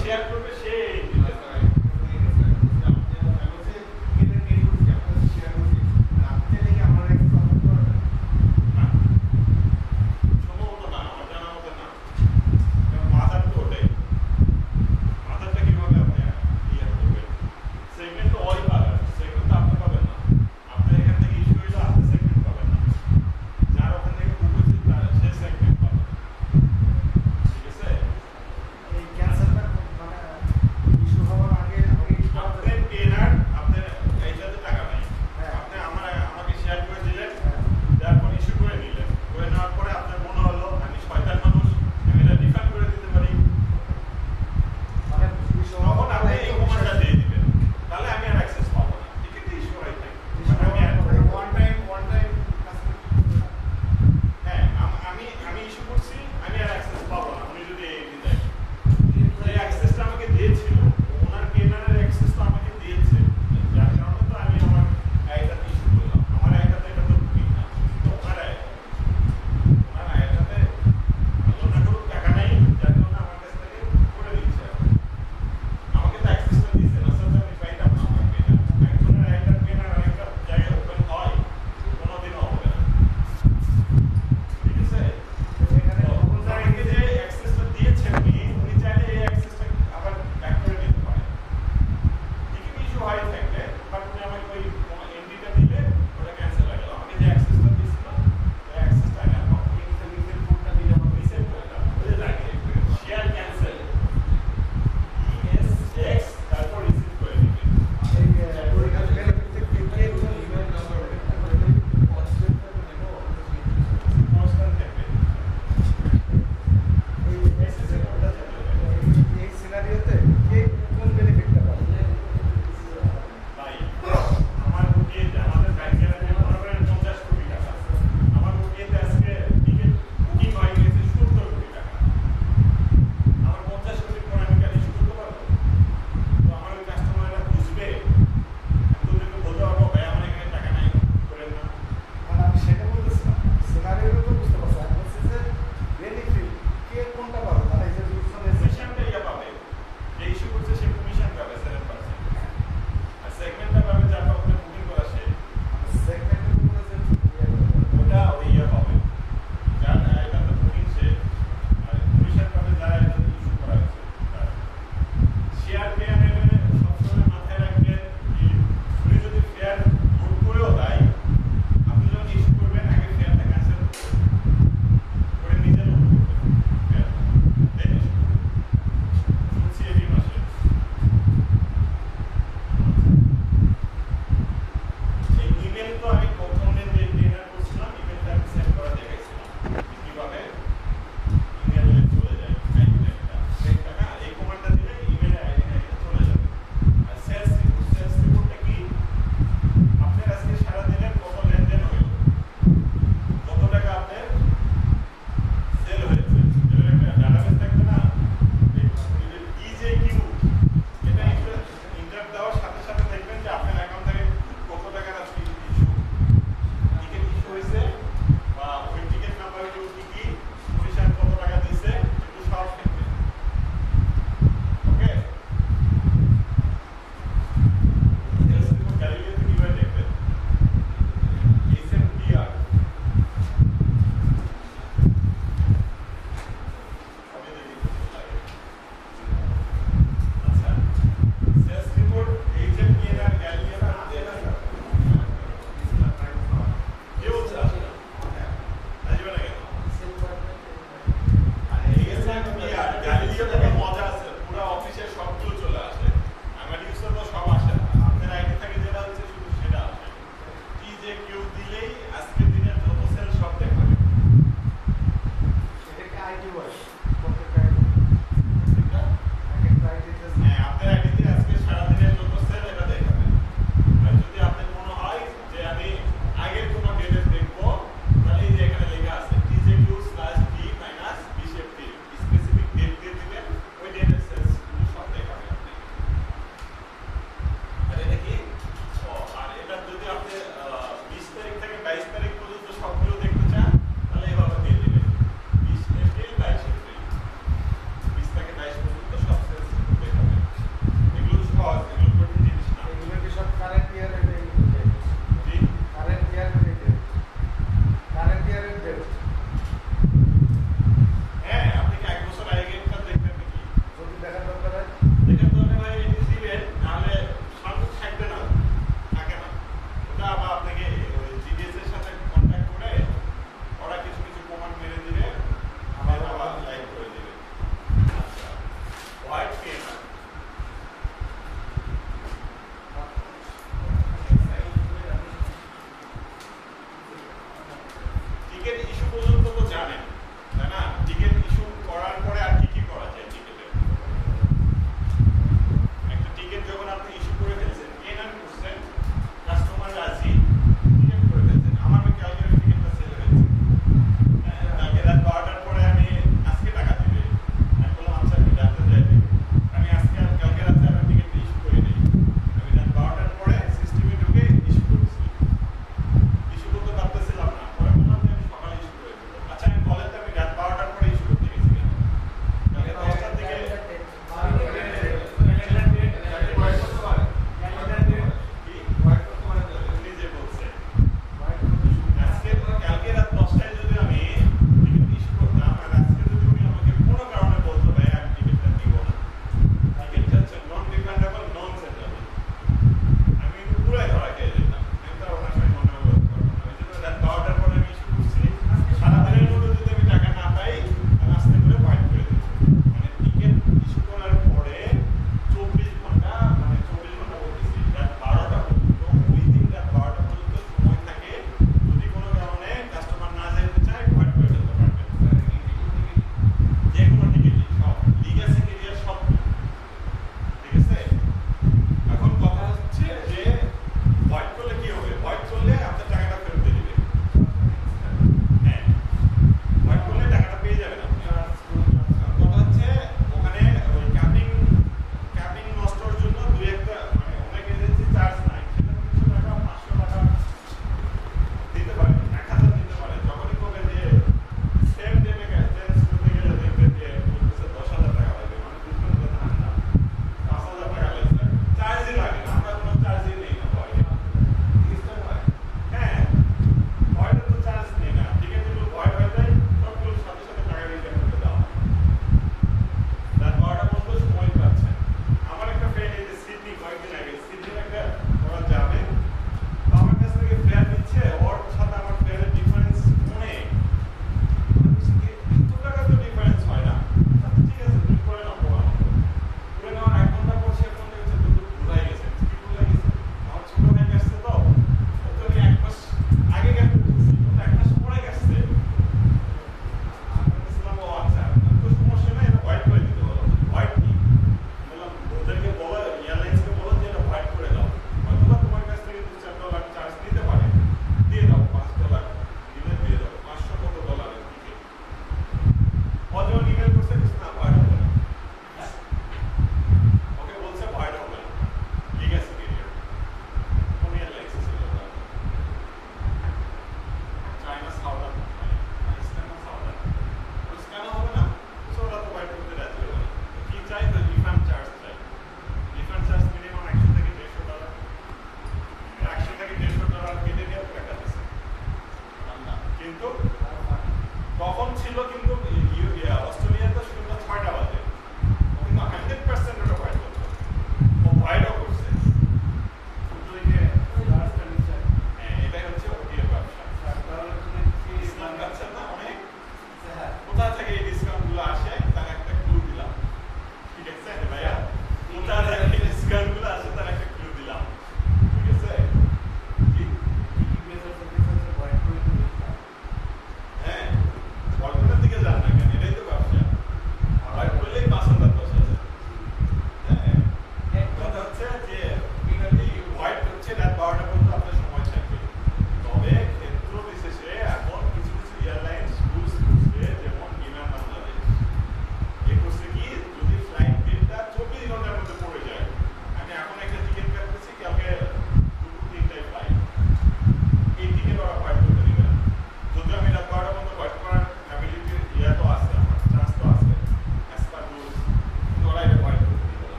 Share করবে সে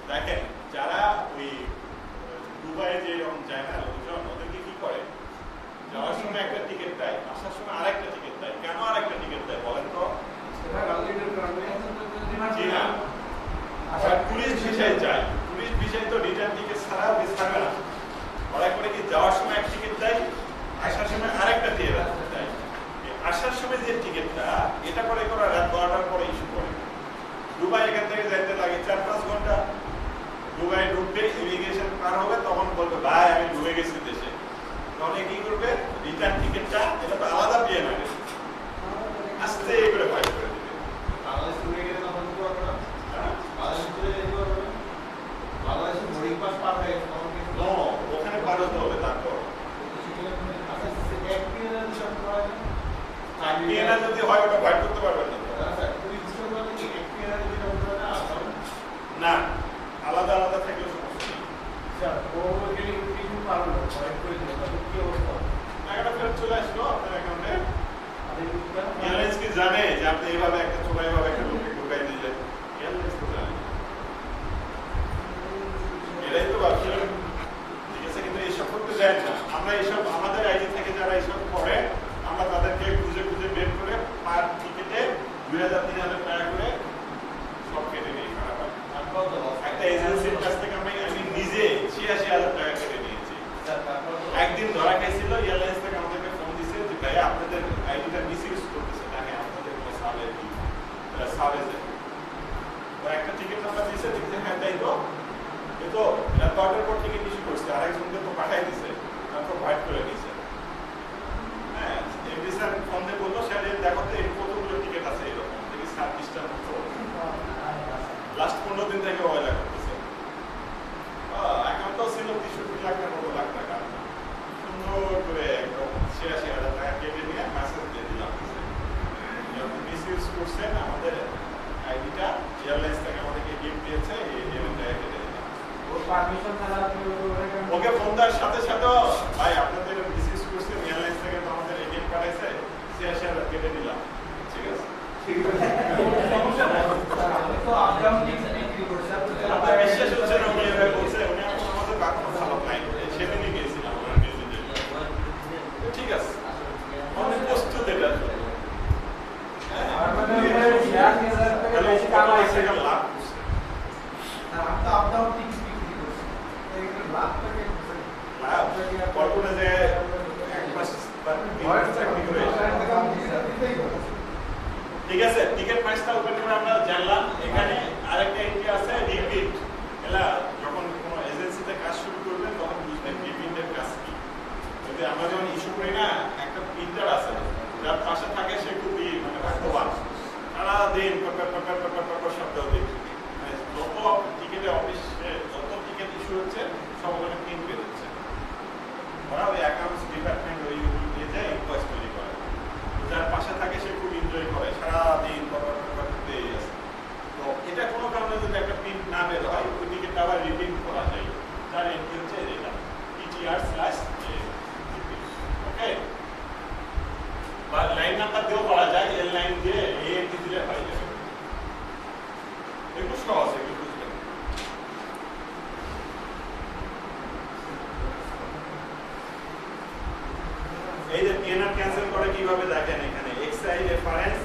দেখেন যারা ওই দুবাইয়ে যে এরকম যায় না লোকজন, ওদেরকে কি করে, যাওয়ার সময় একটা টিকিট দেয়, আসার সময় আরেকটা টিকিট দেয়। কেন আরেকটা টিকিট দেয় বলেন তো? জি না, টুরিস্ট ভিসায় যায়। টুরিস্ট ভিসায় তো রিটার্ন টিকিট ছাড়া বেশ থাকবে না। ওরা করে কি যাওয়ার সময় এক টিকিট দেয়, আসার সময় আরেকটা টিকিট দেয়। আসার সময় যে টিকিটটা, এটা করে রাত 12টার পরে ইস্যু করে। দুবাই এখান থেকে যাইতে লাগে 4-5 ঘন্টা। দুবাই ঢুকবে, ইমিগ্রেশন পার হবে, তখন বলবে ভাই আমি ঢুকে গেছি দেশে। তখন কি করবে, রিটার্ন টিকিটটা এটা তো আলাদা পেয়ে নেবে, আস্তে করে ফাইল করে দেবে। বাংলাদেশ ঢুকে গেলে তখন কি করবে না? বাংলাদেশ চলে যেতে পারবে না। বাংলাদেশে বোর্ডিং পাস পার হয়ে গেছে তখন কি? নো, ওখানে পার হতে হবে। তারপর যদি হয় ওটা ফাইল করতে পারবেন না, আলাদা আলাদা থাকলে সমস্যা নেই। টাকাটা ফেরত চলে আসলো আপনার অ্যাকাউন্টে। এয়ারলাইন্স কি জানে যে আপনি এইভাবে একটা চোরা এইভাবে একটা লোককে ঢুকাই দিলেন? এয়ারলাইন্স তো জানে, এটাই তো ভাবছি। ঠিক আছে, কিন্তু এইসব করতে দেন না। আমরা এইসব আমাদের আইডি থেকে যারা এইসব করে, আমরা তাদেরকে খুঁজে খুঁজে বের করে পার টিকিটে 2000-3000 টাকা করে সব কেটে নিই। খারাপ একটা এজেন্সির কাছ থেকে আমি নিজে 86,000 টাকা কেটে নিয়েছি। একদিন ধরা খাইছিল, এয়ারলাইন্স থেকে আমাদেরকে ফোন দিছে যে ভাইয়া আপনাদের আইডিটা মিসইউজ করতেছে, নাকি আপনাদের কোনো সাব এজেন্ট একটা টিকিট নাম্বার দিয়েছে, দেখতে হ্যাঁ তাই তো, এ তো রাত পর টিকিট ইস্যু করছে, আরেকজনকে তো পাঠাই দিছে, তারপর হোয়াইট করে দিয়েছে। হ্যাঁ, এমডি স্যার ফোন দিয়ে বললো স্যার দেখো তো এই কতগুলো টিকিট আছে, এরকম দেখি 26টার মতো। লাস্ট 15 দিন থেকে ওয়াইলা করতেছে। অ্যাকাউন্টও ছিল 63 লাখ টাকার মতো লাখ টাকা। সুন্দর করে একদম 86,000 টাকা কেটে নিয়ে মেসেজ দিয়ে দিলাম, মিসইউজ করছেন আমাদের আইডিটা, এয়ারলাইন্স থেকে আমাদেরকে গিফট দিয়েছে, এই টাকা কেটে দিলাম। ওকে ফোন দেওয়ার সাথে সাথে ভাই আপনাদের মিসইউজ করছেন, এয়ারলাইন্স থেকে তো আমাদের এটিএম পাঠাইছে, 86,000 কেটে দিলাম। ঠিক আছে, আপনার বিশ্বাস হচ্ছে না? উনি এভাবে বলছে, উনি আমাদের কখনো খারাপ নাই, সেদিনই গিয়েছিলাম ওনার ভিজিটে। ঠিক আছে, অনেক প্রস্তুত এটা ঠিক আছে। টিকিট প্রাইসটা ওপেন করে আমরা জানলাম। এখানে আরেকটা এন্ট্রি আছে রিপিট। এলা যখন কোনো এজেন্সিতে কাজ শুরু করবেন তখন বুঝবেন রিপিটের কাজ কি। যদি আমরা যখন ইস্যু করি না, একটা প্রিন্টার আছে যার পাশে থাকে, সে খুবই ভাগ্যবান। সারাদিন শব্দ দেখি, যত টিকিটে অফিসে যত টিকিট ইস্যু হচ্ছে সব ওখানে প্রিন্ট বেরোচ্ছে। ওরা ওই অ্যাকাউন্টস ডিপার্টমেন্ট ওই নিয়ে যায়, ইনভয়েস তৈরি করে। যার পাশে থাকে সে খুব এনজয় করে, সারাদিন করতেই আছে। তো এটা কোনো কারণে যদি একটা প্রিন্ট না বের হয়, ওই টিকিটটা আবার রিপ্রিন্ট করা যায়। যার এন্ট্রি হচ্ছে এটা PTR/A। ওকে, বা লাইন নাম্বার দিয়েও করা যায়, এল লাইন দিয়ে এই এন্ট্রি দিলে হয়ে যাবে। একটু সহজ, একটু বুঝবেন। এই যে পিএনআর ক্যান্সেল করে কিভাবে দেখেন, এখানে এক্সআই রেফারেন্স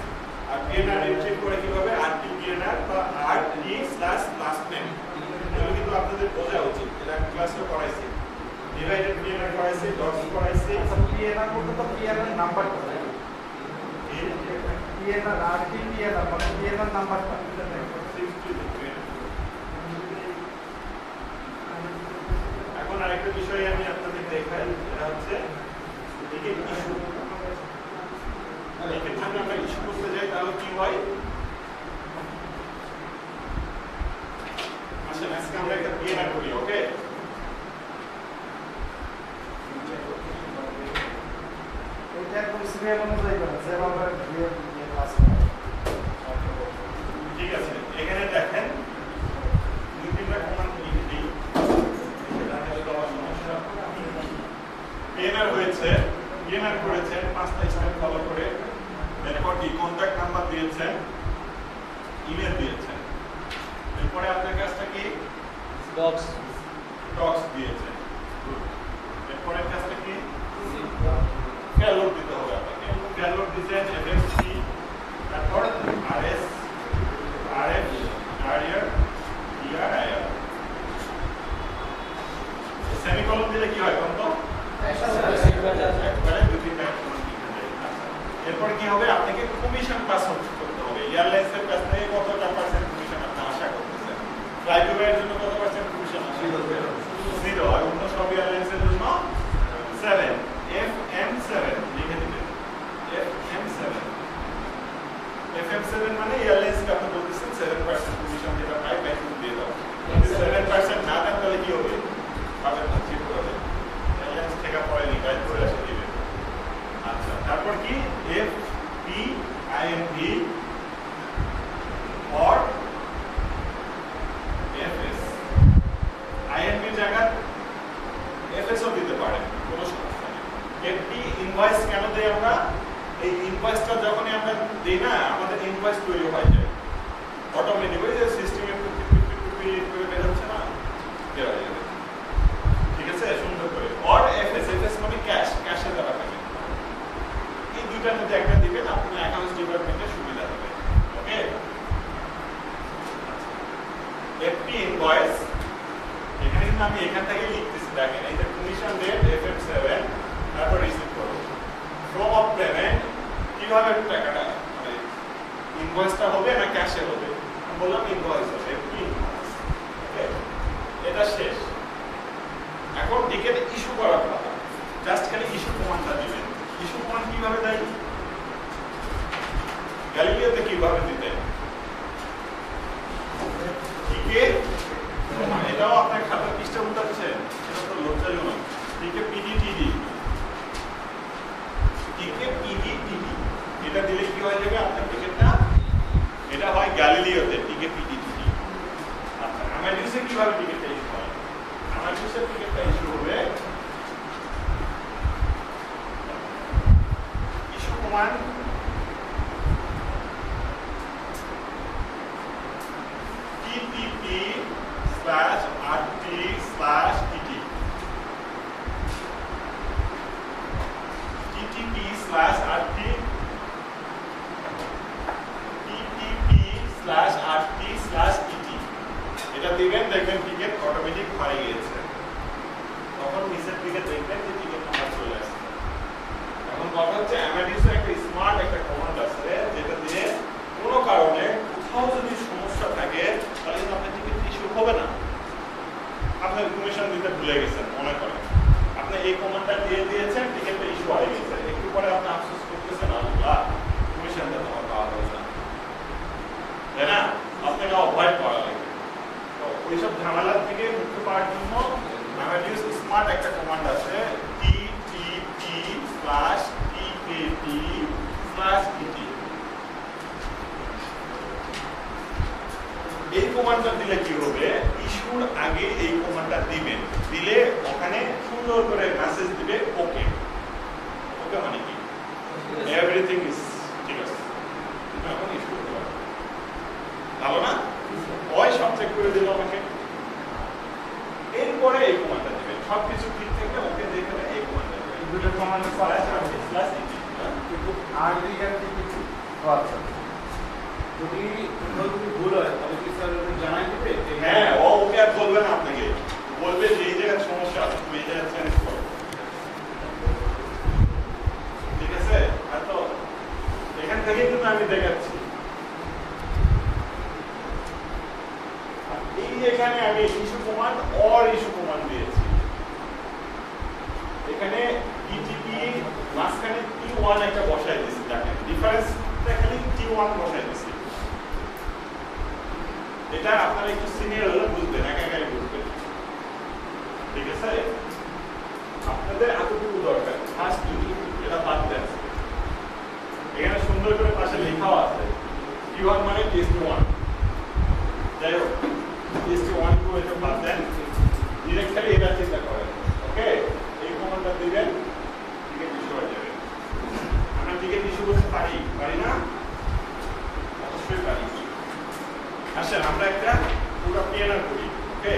আর পিএনআর রিট্রিভ করে কিভাবে, আরটি পিএনআর বা আরটি/লাস্ট নেম। এগুলো কিন্তু আপনাদের বোঝা উচিত, এটা ক্লাসে পড়াইছি। ডিভাইডেড পিএনআর পড়াইছি, ডটস পড়াইছি। আচ্ছা, পিএনআর বলতে তো পিএনআর নাম্বারটা তাই? পিএনআর আরটি পিএনআর মানে পিএনআর নাম্বারটা এখন আরেকটা বিষয় আমি আপনাদের দেখাই, এটা হচ্ছে টিকিট ইস্যু। টিকিট যদি আমরা ইস্যু করতে যাই তাহলে কি হয়? আসেন আজকে আমরা একটা পিএনআর করি। ওকে, এটা একদম সিরিয়াল অনুযায়ী করা, যেভাবে ক্লাস। ঠিক আছে, এখানে দেখেন দুই তিনটা কমান্ড দিই। পিএনআর হয়েছে, পিএনআর করেছেন 5টা স্টেপ ফলো করে। এরপর কি কন্ট্যাক্ট নাম্বার দিয়েছেন, ইমেল দিয়েছেন। এরপরে আপনার কাজটা কি বক্স টক্স দিয়েছে। এরপরের কাজটা কি? ফেয়ারলোড দিতে হবে আপনাকে। ফেয়ারলোড দিচ্ছেন এফএফসি, তারপর RS, RF, RR, ER, IR. Semicolon দিলে কি হয় কোন তো? একবারে দুই তিনটা একসঙ্গে লিখে দেয়। এরপর কি হবে? আপনাকে কমিশন পাস করতে হবে। এয়ারলাইন্সের কাছ থেকে কতটা পার্সেন্ট কমিশন আপনি আশা করতেছেন? ফ্লাইওভারের জন্য কত পার্সেন্ট কমিশন আশা করতেছেন? 0। আর অন্য সব এয়ারলাইন্সের জন্য 7। FM7 লিখে দিবেন। FM7 FM7 মানে এয়ারলাইন্সকে আপনি বলতেছেন 7% কমিশন যেটা পাই ব্যাংক দিয়ে দাও। যদি 7% না দেন তাহলে কি হবে? পাবেন না, চেক করে দেন। এয়ারলাইন্স থেকে পরে নিকাজ করে এসে দিবেন। আচ্ছা, তারপর কি? FPIMP or FS। IMP জায়গায় FS ও দিতে পারেন, কোনো সমস্যা নেই। FP ইনভয়েস কেন দেই আমরা? এই ইনভয়েসটা যখনই আমরা দেই না, আমাদের ইনভয়েস তৈরি হয়ে যায় অটোমেটিক। ওই যে সিস্টেমে করে বের হচ্ছে না, বের হয়ে যাবে। ঠিক আছে, সুন্দর করে। or FS, FS মানে ক্যাশ, ক্যাশে দেওয়া থাকে। এই দুইটার মধ্যে একটা দিবেন, আপনার অ্যাকাউন্টস ডিপার্টমেন্টের সুবিধা হবে। ওকে। FP ইনভয়েস, এখানে কিন্তু আমি এখান থেকে লিখতেছি, দেখেন এই যে কমিশন রেট FM7, তারপর রিসিভ করব। ফ্লো অফ পেমেন্ট কিভাবে টাকাটা মানে ইনভয়েসটা হবে না ক্যাশে হবে? আমি বললাম ইনভয়েস হবে, FP ইনভয়েস। ওকে, এটা শেষ। এখন টিকেট ইস্যু করার কথা। জাস্ট খালি ইস্যু কমান্ডটা দিবেন। ইস্যু কমান্ড কিভাবে দেয়? গ্যালিলিওতে কিভাবে দিতে? টিকেট, এটাও আপনার খাতার পৃষ্ঠা উঠাচ্ছেন, এটা তো লজ্জাজনক। টিকেট পিডিটিডি, টিকেট পিডিটিডি, এটা দিলে কি হয়ে যাবে আপনার টিকেটটা? এটা হয় গ্যালিলিওতে টিকেট পিডিটিডি। আচ্ছা, আমাডিউসে কিভাবে টিকেটটা ইস্যু হয়? আমাডিউসের টিকেটটা ইস্যু হবে issue command TTP/RT/TT, TTP/RT, TTP/RT/TT, এটা দিবেন, দেখবেন টিকেট অটোমেটিক হয়ে গিয়েছে। তখন নিচের দিকে দেখবেন যে টিকেট নাম্বার চলে আসছে। এখন কথা হচ্ছে আমাডিউসে একটা স্মার্ট একটা কমান্ড আছে, যেটা দিয়ে কোনো কারণে কোথাও যদি সমস্যা থাকে তাহলে কিন্তু আপনার টিকিট ইস্যু হবে না। আপনার কমিশন দিতে ভুলে গেছেন মনে করেন, আপনি এই কমান্ডটা দিয়ে দিয়েছেন, টিকিটটা ইস্যু হয়ে গেছে। একটু পরে আপনি আফসোস করতেছেন, আল্লাহ কমিশনটা তো আমার পাওয়া হলো না, তাই না? আপনাকে অ্যাভয়েড করা লাগবে। তো ওইসব ঝামেলা থেকে মুক্তি পাওয়ার জন্য আমাডিউস স্মার্ট একটা কমান্ড আছে, TTP/TKT/TT। এই কমান্ডটা দিলে কি হবে? ইস্যুর আগে এই কমান্ডটা দিবেন, দিলে ওখানে সুন্দর করে মেসেজ দিবে ওকে। ওকে মানে কি? এভরিথিং ইজ ঠিক আছে, এখন ইস্যু করতে পারবে। ভালো না? ওই সব চেক করে দিল আমাকে। এরপরে এই কমান্ডটা দিবেন, সবকিছু ঠিক থাকলে ওকে দেখবে এই কমান্ডটা দিবেন। দুটো কমান্ড প্লাস আর দুই আর কিছু। আচ্ছা, যদি কোথাও যদি ভুল হয় তাহলে কি স্যার জানাই দিবে? হ্যাঁ, ও ওকে আর বলবে না আপনাকে, বলবে যে এই জায়গায় সমস্যা আছে, তুমি এই জায়গায় চেঞ্জ করো। ঠিক আছে? আর তো এখান থেকে কিন্তু আমি দেখাচ্ছি, এই এখানে আমি issue command or issue command দিয়েছি। এখানে টিটিপি মাঝখানে T1 একটা বসাই দিয়েছি, দেখেন ডিফারেন্সটা খালি T1 বসাই দিয়েছি। এটা আপনারা একটু সিনিয়র হলে বুঝবেন, একাই বুঝবেন। ঠিক আছে, আপনাদের এতটুকু দরকার। ফার্স্ট ডিউটি এটা বাদ দেন। এখানে সুন্দর করে পাশে লেখাও আছে T1 মানে TST1। যাই হোক, TST1 টু এটা বাদ দেন, ডিরেক্ট খালি এটা চিন্তা করেন। ওকে, এই কমান্ডটা দিবেন, টিকেট ইস্যু হয়ে যাবে। আমরা টিকেট ইস্যু করতে পারি না? অবশ্যই পারি। আসেন আমরা একটা পুরো পিএনআর করি। ওকে,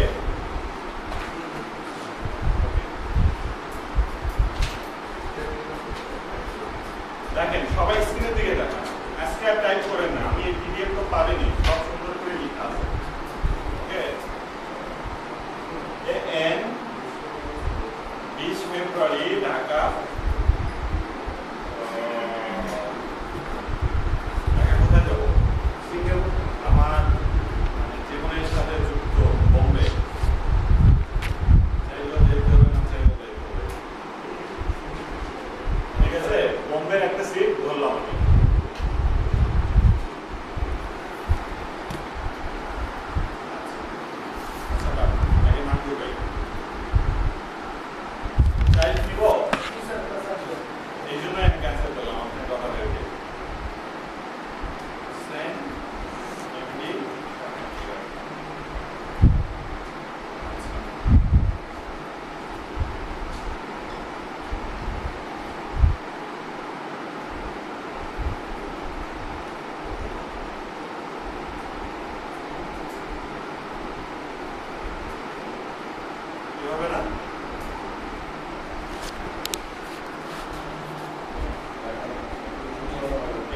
এভাবে না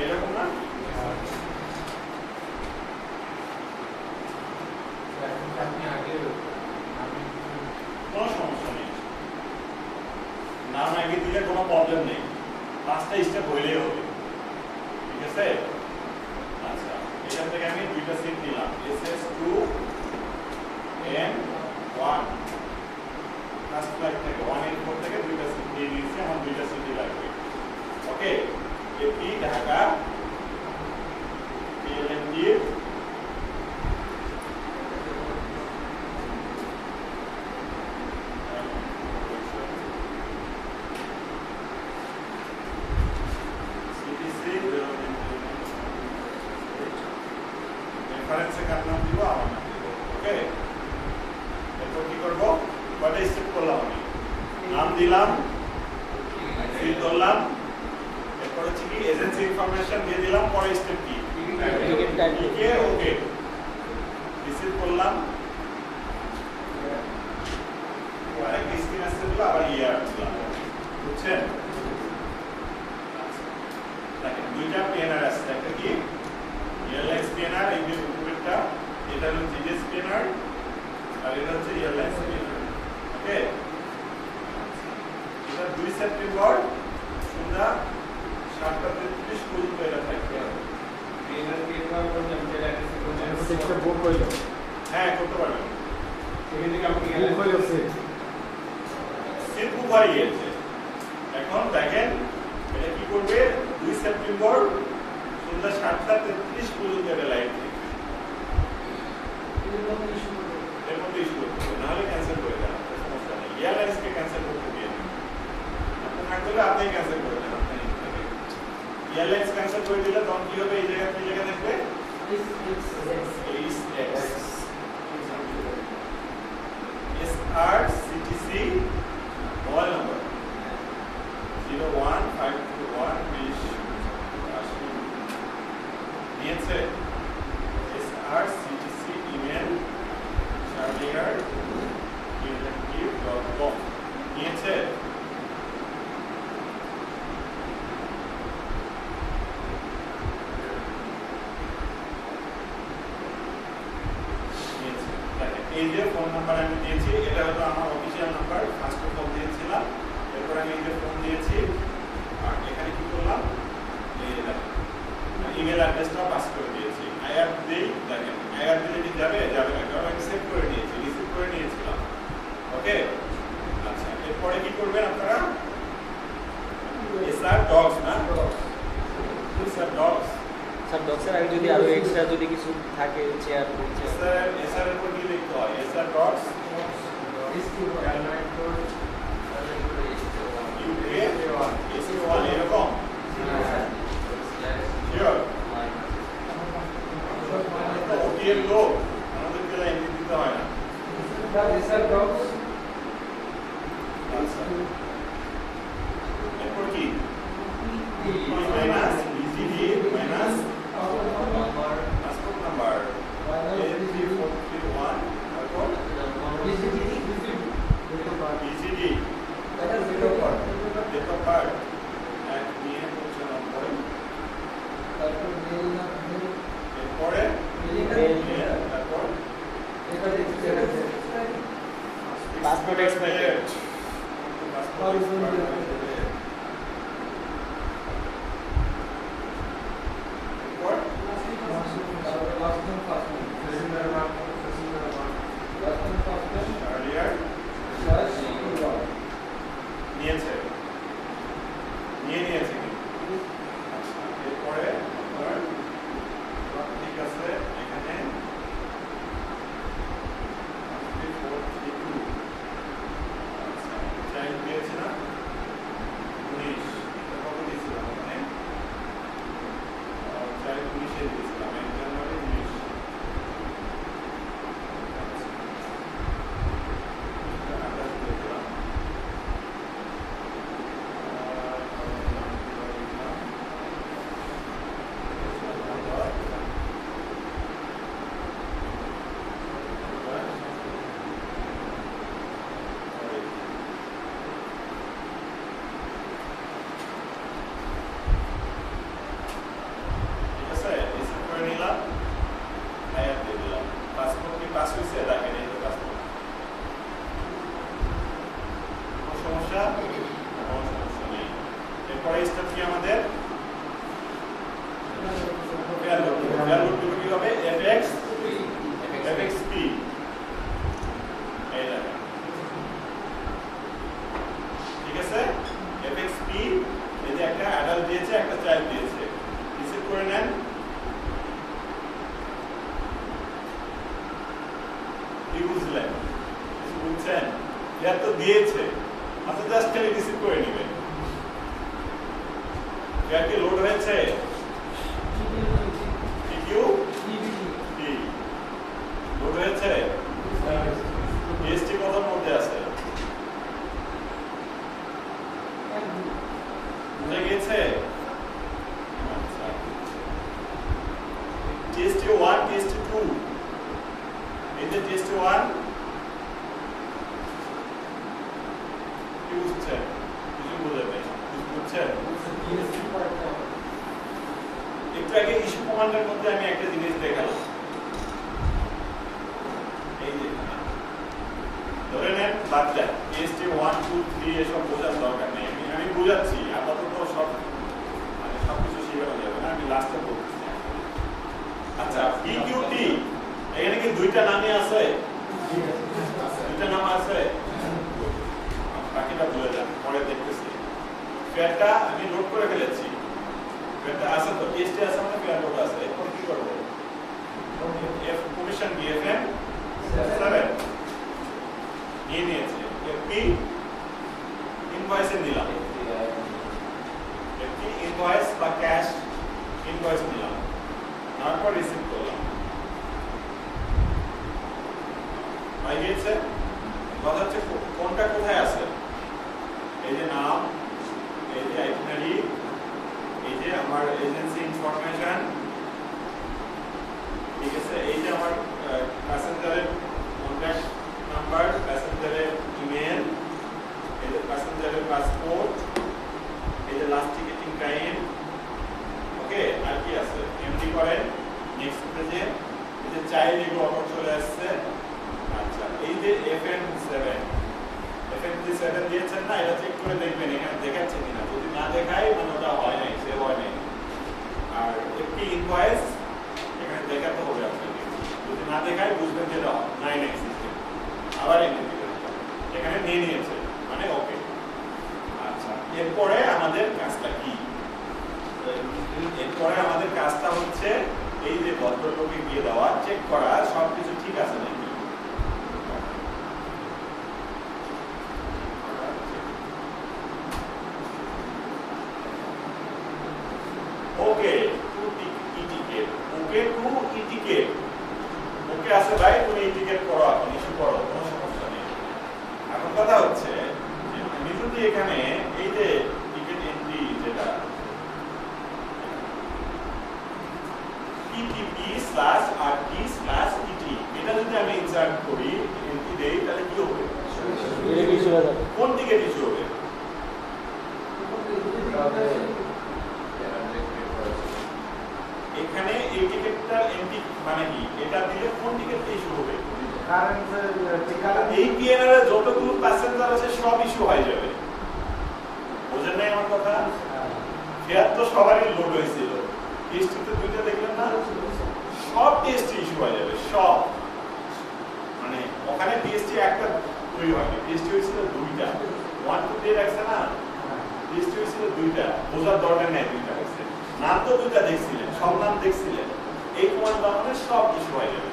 এরকম না কোনো সমস্যা নেই নাম আগে দিলে কোনো প্রবলেম নেই 5টা স্টেপ হইলেই হবে ঠিক আছে আচ্ছা এখান থেকে আমি 2টা সিট নিলাম SS2 N1 ফার্স্ট ফ্লাইট থেকে 184 থেকে 2টা সিট দিয়ে নিয়েছি আমার 2টা সিটই লাগবে ওকে এপি ঢাকা PLND রেফারেন্সে কার নাম দিব আমার নাম দিব ওকে এরপর কি করব কয়টা স্টেপ করলাম আমি নাম দিলাম সিল ধরলাম এরপর হচ্ছে কি এজেন্সি ইনফরমেশন দিয়ে দিলাম পরে স্টেপ কি টিকিট টাইপ ওকে ওকে রিসিভ করলাম আরেক স্ক্রিন আসছে দিলাম আবার ইয়ার দিলাম বুঝছেন দেখেন দুইটা পিএনআর আছে একটা কি এয়ারলাইন্স পিএনআর এই যে উপরেরটা এটা হলো জিডিএস পিএনআর আর এটা হচ্ছে এয়ারলাইন্স পিএনআর ওকে এটা 2 সেপ্টেম্বর সন্ধ্যা 7:33 পর্যন্ত এটা থাকবে পিএনআর কি এবার করতে আমি যেটা সিটটা বুক হইলো হ্যাঁ করতে পারবেন সেখান থেকে আপনি বুক হইলো সিট সিট বুক হয়ে গিয়েছে এখন দেখেন এটা কি করবে 2 সেপ্টেম্বর সন্ধ্যা 7:33 পর্যন্ত এটা লাইভ থাকবে এর মধ্যে ইস্যু করতে হবে নাহলে ক্যান্সেল করে দেন সমস্যা নেই এয়ারলাইন্সকে ক্যান্সেল করতে দিয়ে দিন আপনি না করলে আপনি ক্যান্সেল করে দেন আপনি এয়ারলাইন্স ক্যান্সেল করে দিলে তখন কি হবে এই জায়গা কি জায়গা থাকবে SRCTC মোবাইল নম্বর 01521 নিয়েছে SRCTC ইমেল charlier@elective.com নিয়েছে এই যে ফোন নাম্বার আমি দিয়েছি এটা হলো আমার অফিশিয়াল নাম্বার ফার্স্ট ফোন দিয়েছিলাম এরপর আমি এই যে ফোন দিয়েছি আর এখানে কি করলাম এই ইমেল অ্যাড্রেসটা পাস করে দিয়েছি আইআর দেই দেখেন আইআর দিলে কি যাবে যাবে না কারণ আমি সেভ করে নিয়েছি রিসিভ করে নিয়েছিলাম ওকে আচ্ছা এরপরে কি করবেন আপনারা এসআর ডগস না এসআর ডগস স্যার ডক্সের আগে যদি আরো এক্সট্রা যদি কিছু থাকে চেয়ার এসআর এসআর এর উপর কি লিখতে হয় এসআর ডগস এরকম ওটি এর লোক আমাদেরকে লাইন দিতে হয় না আচ্ছা এরপর কি minus BGD minus passport number 83431 তারপর বিজিডি ডেট অফ বার্থ এক নিয়ে 95 এরপরে তারপর পাসপোর্ট এক্সপায়ার্ড নিয়েছে নিয়ে নিয়েছে এরপরে ঠিক আছে এখানে 432 আচ্ছা চাইল্ড দিয়েছে না বুঝছেন? এর তো দিয়েছে, আপনি জাস্ট খালি রিসিভ করে নেবেন। এর কি লোড হয়েছে? কিউ টি লোড হয়েছে? টিএসটি কতর মধ্যে আছে? বুঝে গেছে? আচ্ছা, টিএসটি 1 টিএসটি 2, এই যে টিএসটি 1 কি বুঝছে? কিছু বুঝে নেই, বুঝছেন? একটু আগে ইস্যু কমান্ডের মধ্যে আমি একটা জিনিস দেখালাম, এই যে ধরে নেন বাদ যায় টিএসটি 1 2 3 এসব বোঝার দরকার নেই, আমি বুঝাচ্ছি, আপাতত সব মানে সবকিছু শেখানো যাবে না, আমি লাস্টে বলছি। আচ্ছা, পিকিউটি এখানে কি দুইটা নামই আছে? দুইটা নাম আছে, বাকিটা ভুলে যান, পরে দেখতেছি। ফেয়ারটা আমি নোট করে ফেলেছি, ফেয়ারটা আছে তো, টিএসটি আছে মানে ফেয়ার লোড আছে। এখন কি করব? এফ কমিশন বিএফএম 7 নিয়ে নিয়েছে, এফপি ইনভয়েসে নিলাম, এফপি ইনভয়েস বা ক্যাশ ইনভয়েস নিলাম, তারপর রিসিভ করলাম। হয়ে গিয়েছে? কথা হচ্ছে কোনটা কোথায় আছে? এই যে নাম, এই যে আইটিনারি, এই যে আমার এজেন্সি ইনফরমেশন, ঠিক আছে, এই যে আমার প্যাসেঞ্জারের কন্ট্যাক্ট নাম্বার, প্যাসেঞ্জারের ইমেল, এই যে প্যাসেঞ্জারের পাসপোর্ট, এই যে লাস্ট টিকেটিং টাইম, ওকে, আর কি আছে? এমডি করেন, নেক্সট পেজে এই যে চাইল্ড এগুলো অটো চলে আসছে। আচ্ছা, এই যে এফএন 7 দিয়েছেন না, এটা চেক করে দেখবেন এখানে দেখাচ্ছে কিনা, যদি না দেখায় মানে ওটা হয় নাই, সেভ হয় নাই। আর একটি ইনভয়েস এখানে দেখাতে হবে আপনাকে, যদি না দেখায় বুঝবেন যে এটা নাই নাই সিস্টেম, আবার এখানে নিয়ে নিয়েছে মানে ওকে। আচ্ছা, এরপরে আমাদের কাজটা কি? এরপরে আমাদের কাজটা হচ্ছে এই যে ভদ্রলোকে গিয়ে দেওয়া, চেক করা সবকিছু ঠিক আছে নাকি। ওকে টু ই-টিকেট, ওকে টু ই-টিকেট, ওকে আছে ভাই, তুমি ই-টিকেট করো, এখন ইস্যু করো, কোনো সমস্যা নেই। এখন কথা হচ্ছে আমি যদি এখানে এই যে টিকেট এন্ট্রি যেটা PTP/RT/ET, এটা যদি আমি ইনসার্ট করি, এন্ট্রি দেই, তাহলে কি হবে? কোন টিকেট ইস্যু হবে? এখানে এই টিকেটটার এন্ট্রি মানে কি? এটা দিলে কোন টিকেটটা ইস্যু হবে? এই পিএনআর এর যতগুলো প্যাসেঞ্জার আছে সব ইস্যু হয়ে যাবে। বুঝেন নাই আমার কথা? ফেয়ার তো সবারই লোড হয়েছিল, টিএসটিতে দুইটা দেখলেন না, সব টিএসটি ইস্যু হয়ে যাবে, সব। মানে ওখানে টিএসটি একটা তৈরি হয়নি, টিএসটি হয়েছিল দুইটা, 1 2 3 রাখছে না, টিএসটি হয়েছিল দুইটা, বোঝার দরকার নেই দুইটা হয়েছে, নাম তো দুইটা দেখছিলেন, সব নাম দেখছিলেন, এই কমান্ড বানালে সব ইস্যু হয়ে যাবে।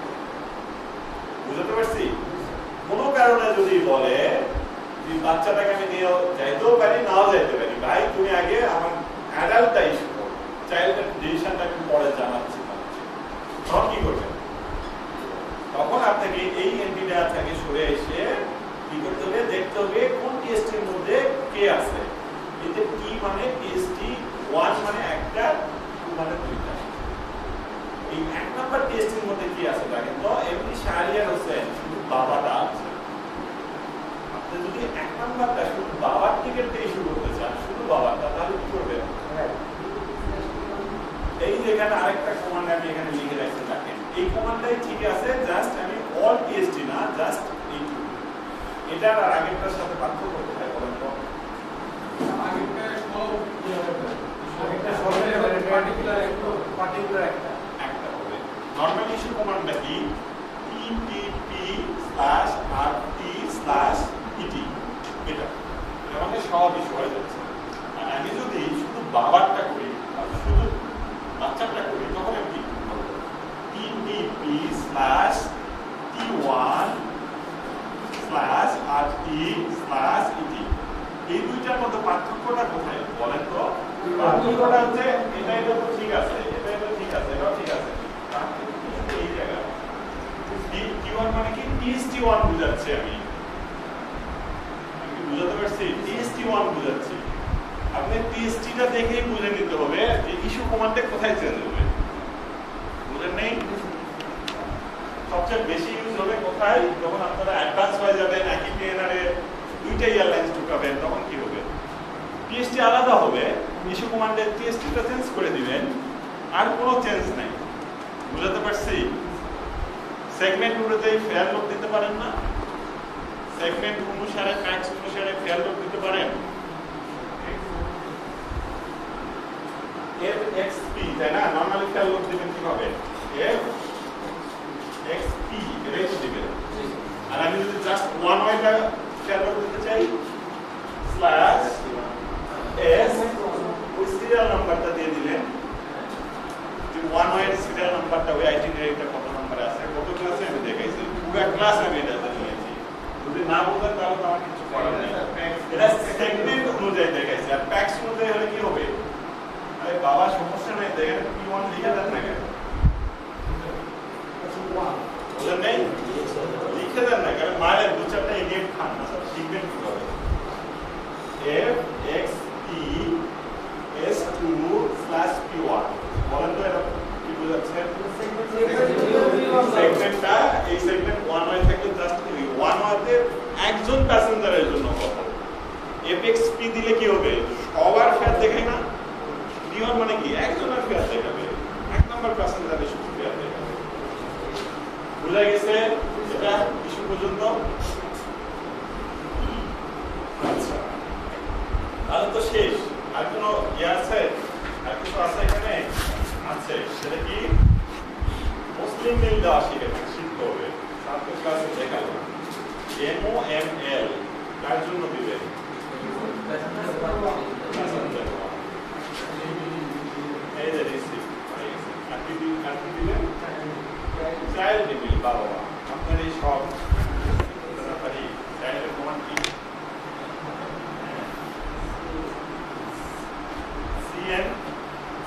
বুঝতে পারছি? কোনো কারণে যদি বলে যে বাচ্চাটাকে আমি নিয়ে যাইতেও পারি, নাও যাইতে পারি, ভাই তুমি আগে আমার অ্যাডাল্টটা ইস্যু করো, চাইল্ডের ডিসিশনটা আমি পরে জানাচ্ছি, তখন কি করবেন? তখন আপনাকে এই এন্ট্রিটা থেকে সরে এসে কি করতে হবে? দেখতে হবে কোন টিএসটির মধ্যে কে আছে। এতে কি মানে টিএসটি 1 মানে একটা, 2 মানে দুইটা। এই এক নাম্বার টিএসটির মধ্যে কি আছে দেখেন তো, এমনি শাহরিয়ার হোসেন শুধু বাবাটা আছে। আপনি যদি এক নাম্বারটা শুধু বাবার টিকেটটা ইস্যু করতে চান, শুধু বাবারটা, তাহলে কি করবেন? এই যে এখানে আরেকটা কমান্ড আমি এখানে লিখে রাখছি, দেখেন এই কমান্ডটাই ঠিক আছে, জাস্ট আমি অল টিএসটি না, জাস্ট এইটুকু। এটা আর আগেরটার সাথে পার্থক্য কোথায় বলেন তো? আগেরটা সব আগেরটা পার্টিকুলার একটা হবে। নরমাল ইস্যু কমান্ডটা কি? PTP/RT/ET, এটা মানে সব ইস্যু হয়ে যাচ্ছে। আর আমি যদি শুধু বাবারটা করি, শুধু বাচ্চাটা করি, তখন আমি কি করব? PTP/T1/ ইটি। এই দুইটার মধ্যে পার্থক্যটা কোথায় বলেন তো? পার্থক্যটা হচ্ছে এটা তো ঠিক আছে, এটা ঠিক আছে, এটাও ঠিক আছে, এই জায়গা T1 মানে কি TST1 বুঝাচ্ছি আমি বুঝাতে পারছি, TST1 বুঝাচ্ছি। আপনি TST-টা দেখেই বুঝে নিতে হবে যে ইস্যু কমান্ডে কোথায় চেঞ্জ হবে। বুঝেন নেই? সবচেয়ে বেশি ইউজ হবে কোথায়? যখন আপনারা অ্যাডভান্স হয়ে যাবেন, একই পিএনআরে দুইটা এয়ারলাইন্স ঢুকাবেন, তখন কি হবে? টিএসটি আলাদা হবে, ইস্যু কমান্ডে টিএসটিটা চেঞ্জ করে দিবেন, আর কোনো চেঞ্জ নাই। বুঝাতে পারছি? সেগমেন্ট অনুযায়ী ফেয়ার লোড দিতে পারেন না? সেগমেন্ট অনুসারে প্যাক্স অনুসারে ফেয়ার লোড দিতে পারেন? এফ এক্স পি, তাই না? নরমালি ফেয়ার লোড দিবেন কিভাবে? এফ এক্স পি রেট দিবেন। আর আমি যদি জাস্ট ওয়ান ওয়েটা ফেয়ার লোড দিতে চাই, স্ল্যাশ এস ওই সিরিয়াল নাম্বারটা দিয়ে দিলেন, যে ওয়ান ওয়ের সিরিয়াল নাম্বারটা ওই আইটিনারিটা কত নাম্বার আছে, কত ক্লাসে আমি দেখাইছি, পুরো ক্লাস আমি এটা নিয়েছি। যদি না বোঝেন তাহলে তো আমার কিছু করার নেই। এটা সেগমেন্ট অনুযায়ী দেখাইছি, আর প্যাক্স অনুযায়ী হলে কি হবে? আরে বাবা সমস্যা নাই, দেখেন P1 লিখে দেন না কেন? বলেন নেই? লিখে দেন না কারণ মায়ের দু চারটা এগিয়ে খান না, সব শিখবেন কিভাবে? F X P S2 /P1 বলেন তো এটা কি বোঝাচ্ছে? সেগমেন্টটা এই সেগমেন্ট ওয়ান ওয়ে থেকে জাস্ট ওয়ান ওয়েতে একজন প্যাসেঞ্জারের জন্য কত, FXP দিলে কি হবে? সবার ফেয়ার দেখায় না? P1 মানে কি? একজনের ফেয়ার দেখাবে, এক নাম্বার প্যাসেঞ্জারের শুধু ফেয়ার দেখাবে। বুঝা গেছে এটা ইস্যু পর্যন্ত? আচ্ছা, তাহলে তো শেষ। আর কোনো ইয়ে আছে? আর কিছু আছে এখানে? আছে, সেটা কি? মুসলিম মিল দেওয়া শিখতে হবে। ছাত্র ক্লাসে দেখালো MOML কার জন্য দিবেন? এই যে রিসিভ আর কি দিবেন? চাইল্ড মিল। বাবা আপনার এই সব চাইল্ডের প্রমাণ কি?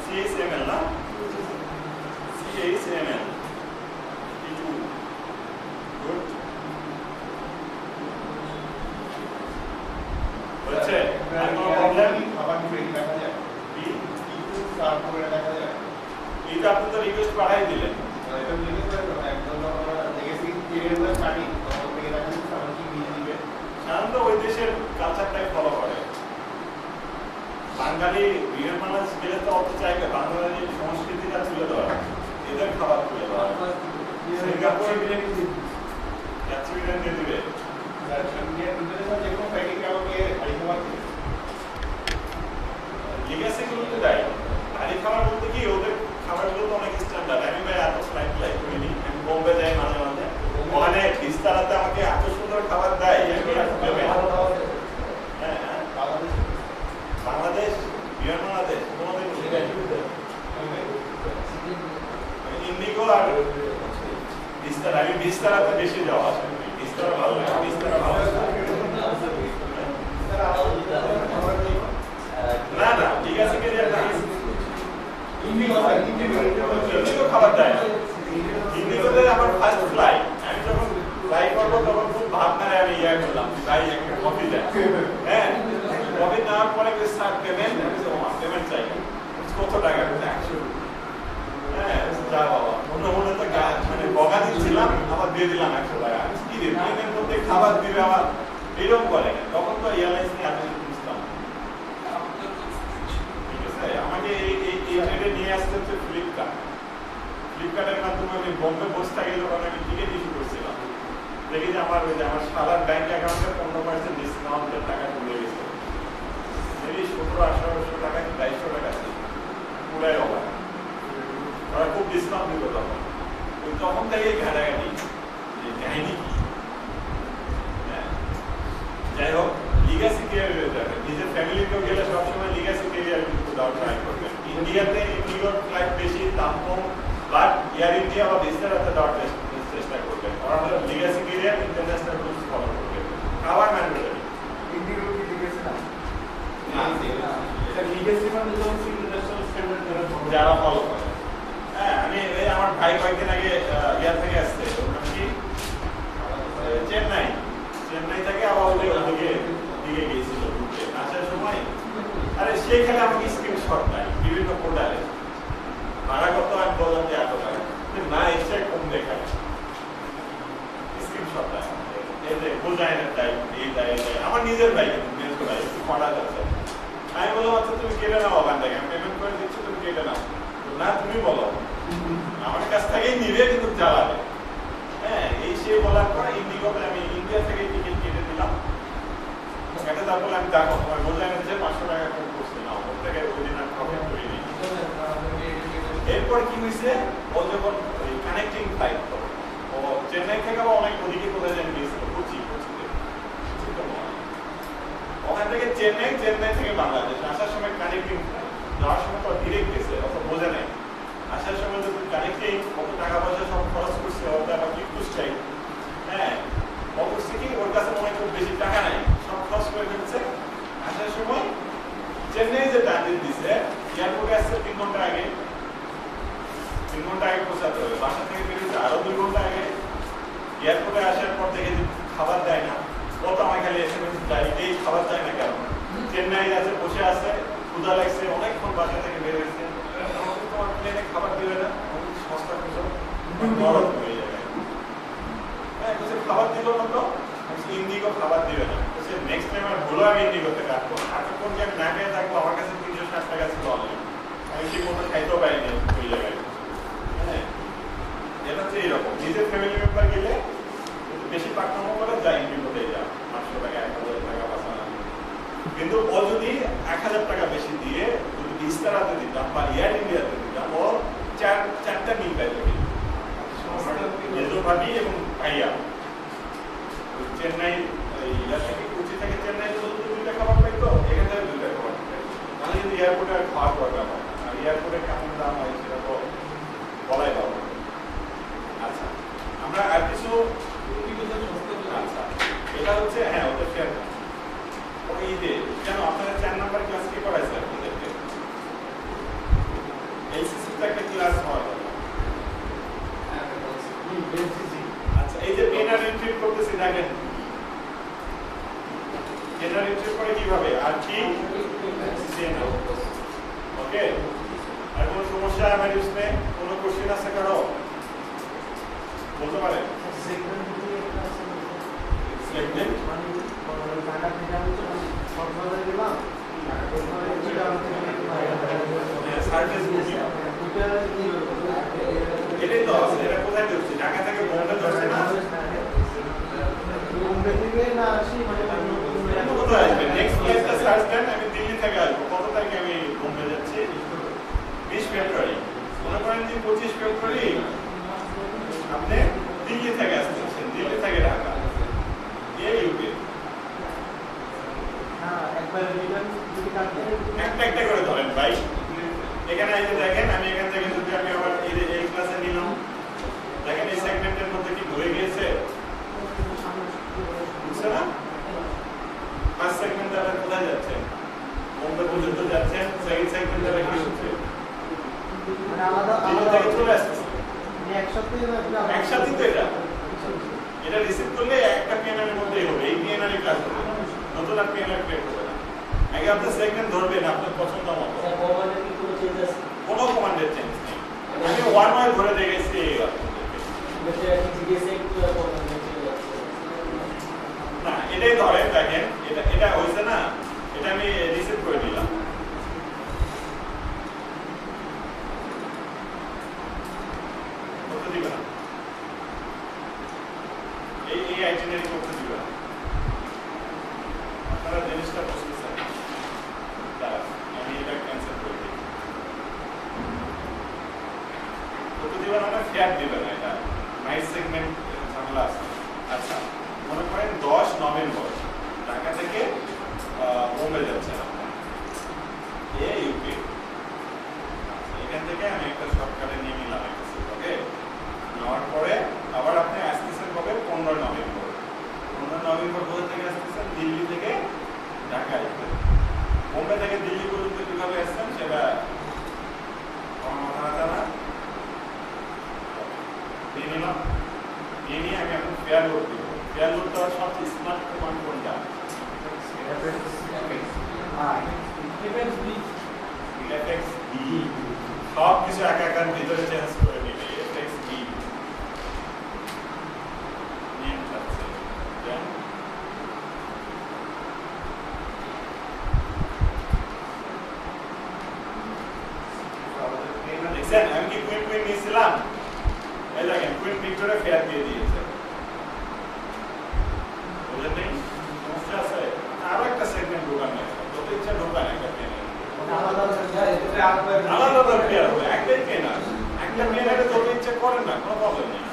CHML না? CHML T2 গুড হচ্ছে। আর কোনো প্রবলেম? আবার কি দেখা যায়? কি একটু সার্ভ করে দেখা যায়? এটা আপনি তো রিকোয়েস্ট পাঠাই দিলেন। এটা লিখে করে একদম আমরা দেখেছি পিরিয়ডটা স্টাডি তখন থেকে দেখা যাচ্ছে আমরা কি বিল দিবে। সাধারণত ওই দেশের কালচারটাই ফলো করে। বাঙালি বিয়ের মানুষ গেলে তো অত চাইবে বাঙালি সংস্কৃতিটা তুলে দেওয়া, এদের খাবার তুলে দেওয়া। সিঙ্গাপুরে বিরিয়ানি দিয়ে দিবে। যেকোনো প্যাকেট আমাকে হাড়ি খাবার লিগেসি গুলোতে দেয়। হাড়ি খাবার বলতে কি ওদের খাবারগুলো তো অনেক স্ট্যান্ডার্ড। আমি ভাই এত ফ্লাইট করিনি, আমি বোম্বে যাই মাঝে মাঝে, ওখানে বিস্তারাতে আমাকে এত সুন্দর খাবার দেয়। বাংলাদেশ বাংলাদেশ কোনোদিন ইন্ডিগো আর বিস্তার, আমি বিস্তারাতে বেশি যাওয়া আসে, বিস্তারা ভালো লাগে, বিস্তারা ভালো না না ঠিক আছে কি ইন্ডিগো খাবার দেয় না। ইন্ডিগোতে আমার ফার্স্ট ফ্লাইট, আমি যখন ফ্লাই করবো তখন খুব ভাবনারে আমি ইয়ে করলাম ভাই একটা কফি দেয়। হ্যাঁ কফি নেওয়ার পরে স্যার পেমেন্ট, পেমেন্ট চাই কত টাকা? 100। হ্যাঁ যা বাবা অন্য মনে তো মানে বগা দিচ্ছিলাম, আবার দিয়ে দিলাম 100 টাকা। কি রে প্লেনের মধ্যে খাবার দিবে আবার এরকম করে? তখন তো এয়ারলাইন্স নিয়ে এত বুঝতাম। ঠিক আছে, আমাকে এই ট্রেনে নিয়ে আসতে হচ্ছে ফ্লিপকার্টের মাধ্যমে। আমি বোম্বে বসে থাকি যখন আমি টিকিট ইস্যু করছিলাম, দেখি যে আমার শালার ব্যাংক অ্যাকাউন্টে 15% ডিসকাউন্টের টাকা তুলে গেছে। এই 1700-1800 টাকা কি 2200 টাকা ছিল, পুরাই অবাক। ওরা খুব ডিসকাউন্ট দিল তখন। তখন থেকেই ঘাটাঘাটি যে কাহিনী কি। যাই হোক, লিগাসি ক্যারিয়ার দেখেন, নিজের ফ্যামিলিকেও গেলে সবসময় লিগাসি ক্যারিয়ার কিন্তু দাও ট্রাই করবেন। ইন্ডিয়াতে ইন্ডিগোর ফ্লাইট বেশি, দাম কম, বাট এয়ার ইন্ডিয়া বা বিস্তারাতে দেওয়ার চেষ্টা করবেন। ওরা Legacy career international rules follow করবেন। খাবার ম্যান্ডেটরি। বিএসসি মানে যখন ইন্টারন্যাশনাল স্ট্যান্ডার্ড যারা ফলো করে। হ্যাঁ, আমি এই আমার ভাই কয়েকদিন আগে ইয়ার থেকে আসছে, ওখানে কি চেন্নাই থেকে আবার ওদিকে গিয়েছিল ঘুরতে। আসার সময় আরে সেখানে আমাকে স্ক্রিনশট নাই বিভিন্ন পোর্টালে, ভাড়া কত আমি বললাম যে এত টাকা, না এসে কম দেখায় স্ক্রিনশট নাই, এতে বোঝায় না টাইম এই দেয় আমার নিজের ভাই কিন্তু ভাই একটু করা যাচ্ছে। আমি বললাম আচ্ছা তুমি কেটে নাও ওখান থেকে, আমি পেমেন্ট করে দিচ্ছি তুমি কেটে নাও। না তুমি বলো, আমার কাছ থেকেই নিবে কিন্তু জ্বালাবে। হ্যাঁ, এই সে বলার পরে ইন্ডিগোতে আমি ইন্ডিয়া থেকে টিকিট কেটে দিলাম। কেটে তারপরে আমি দেখো তোমার বোঝায় না যে 500 টাকা কম করছে না, ওর থেকে ওই দিন আমি প্রফিট করিনি। এরপর কি হয়েছে, ও যখন কানেক্টিং ফ্লাইট ও চেন্নাই থেকে আবার অনেক ওদিকে কোথায় যেন গিয়েছিল, কোচিতে ওখান থেকে চেন্নাই থেকে বাংলাদেশ আসার সময় কানেক্টিং ফ্লাইট, যাওয়ার সময় তো ডিরেক্ট গেছে, অত বোঝে নাই। আসার সময় যখন কানেক্টিং কত টাকা পয়সা সব খরচ করছে, ওটা আবার কি চাই। হ্যাঁ, অবশ্যই কি ওর কাছে মনে খুব বেশি টাকা নাই, সব খরচ করে ফেলছে। আসার সময় চেন্নাই যে ট্রানজিট দিছে, এয়ারপোর্টে আসছে 3 ঘন্টা আগে, 3 ঘন্টা আগে পৌঁছাতে হবে। বাসা থেকে বেরিয়েছে আরো 2 ঘন্টা আগে। এয়ারপোর্টে আসার পর থেকে যে খাবার দেয় না, ও তো আমাকে খালি এসএমএস দেয় এই খাবার দেয় না কেন। চেন্নাই আছে, বসে আছে, ক্ষুধা লাগছে, অনেকক্ষণ বাসা থেকে বের হয়েছে, তোমার প্লেনে খাবার দিবে না, সস্তা খুঁজো নরম হয়ে যাবে। হ্যাঁ, খাবার দিল না তো ইন্ডিগো খাবার দিবে না। নেক্সট টাইম আর ভুলো আমি ইন্ডিগোতে কাটবো, এতক্ষণ যে আমি না খেয়ে থাকবো, আমার কাছে 360 টাকা ছিল অলরেডি, আমি ঠিক মতো খাইতেও পারিনি ওই জায়গায়। হ্যাঁ, এটা হচ্ছে এইরকম, নিজের ফ্যামিলি মেম্বার গেলে বেশি পাকনাম করে যায় ইন্ডিগোতে যা 500 টাকা 1000 টাকা বাঁচানো। কিন্তু ও যদি 1000 টাকা বেশি দিয়ে যদি বিস্তারাতে দিতাম বা এয়ার ইন্ডিয়াতে দিতাম, ও চারটা মিল পাইতো ভাবি এবং ভাইয়া। চেন্নাই ইয়ার থেকে কোচি থেকে চেন্নাই যদি 2টা খাবার পাইতো, এখান থেকে 2টা খাবার পাইতো, তাহলে কিন্তু এয়ারপোর্টে আর খাওয়ার দরকার হয় না। আর এয়ারপোর্টে কেমন দাম হয় সেটা তো বলাই পাবো। আচ্ছা, আমরা আর কিছু আচ্ছা, এটা হচ্ছে হ্যাঁ ওদের ফেয়ার ওই যে কেন আপনাদের 4 নাম্বার ক্লাস কি করাইছে আপনাদেরকে? এলসিসি তে একটা ক্লাস হয়। আচ্ছা, এই যে পেনার এন্ট্রি করতেছি দেখেন, পেনার এন্ট্রি করে কিভাবে আর কি ওকে। আর কোনো সমস্যা আমার ইউজে কোনো কোশ্চেন আছে কারো বলতে পারেন? সেগমেন্ট টাকা থেকে আমি তো সরকারে দিলাম, সার্ভিস বুকিং এটাই তো আছে। এটা কোথায় দিচ্ছি? ঢাকা থেকে বোম্বে ধরছে না, বোম্বে থেকে না আসি মানে কোথায় আসবে? নেক্সট প্লেসটা সার্চ দেন, আমি দিল্লি থেকে আসবো। কত তারিখে আমি বোম্বে যাচ্ছি? 20 ফেব্রুয়ারি। মনে করেন যে 25 ফেব্রুয়ারি আপনি দিল্লি থেকে আসতেছেন, দিল্লি থেকে ঢাকা এই ইউপি। হ্যাঁ, একবার রিটার্ন যদি কাটতে একটা একটা করে ধরেন ভাই। এখানে এই যে দেখেন, আমি এখান থেকে যদি আমি আবার এই ক্লাসে নিলাম, দেখেন এই সেগমেন্টের মধ্যে কি হয়ে গিয়েছে, বুঝছে না? ফার্স্ট সেগমেন্ট দ্বারা কোথায় যাচ্ছে? বোম্বে পর্যন্ত যাচ্ছেন। সেকেন্ড সেগমেন্ট দ্বারা কি হচ্ছে? মানে আলাদা দিল্লি আলাদা থেকে চলে আসতেছে। একসাথে একসাথে তো এটা রিসিভ করলে একটা পিএনআর এর মধ্যেই হবে, এই পিএনআর এর কাজ হবে, নতুন আর পিএনআর ক্রিয়েট হবে না। আগে আপনি সেগমেন্ট ধরবেন আপনার পছন্দ মতো, কোনো কমান্ডের চেঞ্জ নেই। আমি ওয়ান ওয়াই ধরে দেখেছি না, এটাই ধরেন দেখেন, এটা হয়েছে না, এটা আমি রিসিভ করে নিলাম। করতে দিবে না, এই আইটিনারি করতে দিবে না। আপনারা জিনিসটা বুঝতেছেন, আমি এটা ক্যান্সেল করে দিই। করতে দিবে না, ফ্ল্যাট দিবে না, এটা নাইট সেগমেন্ট ঝামেলা আছে। আচ্ছা, মনে করেন 10 নভেম্বর ঢাকা থেকে বোম্বে যাচ্ছেন আপনার ইউপি। এখান থেকে আমি একটা শর্টকাটে নিয়ে নিলাম একটা সিট, ওকে। নেওয়ার পরে আবার আপনি আসতেছেন কবে? 15 নভেম্বর। 15 নভেম্বর কোথা থেকে আসতেছেন? দিল্লি থেকে ঢাকা আসবেন। বোম্বে থেকে দিল্লি পর্যন্ত কিভাবে ফেয়ার লোড দিব। ফেয়ার লোড দেওয়ার সবচেয়ে স্মার্ট কমান্ড কোনটা? fxb সব কিছু একাকার ভিতরে চেঞ্জ করে নিবে fxb নেম আছে দেন দেখেন আমি কি কুইন কুইন নিয়েছিলাম এই দেখেন কুইন ভিক্টোরে ফেয়ার দিয়ে দিয়েছে বুঝলেন নাই সমস্যা আছে আরো একটা সেগমেন্ট ঢোকান না যত ইচ্ছা ঢোকান একটা পেন আলাদা পেয়ার হবে একটাই পেন আছে একটা পেনারে যত ইচ্ছা করেন না কোনো প্রবলেম নেই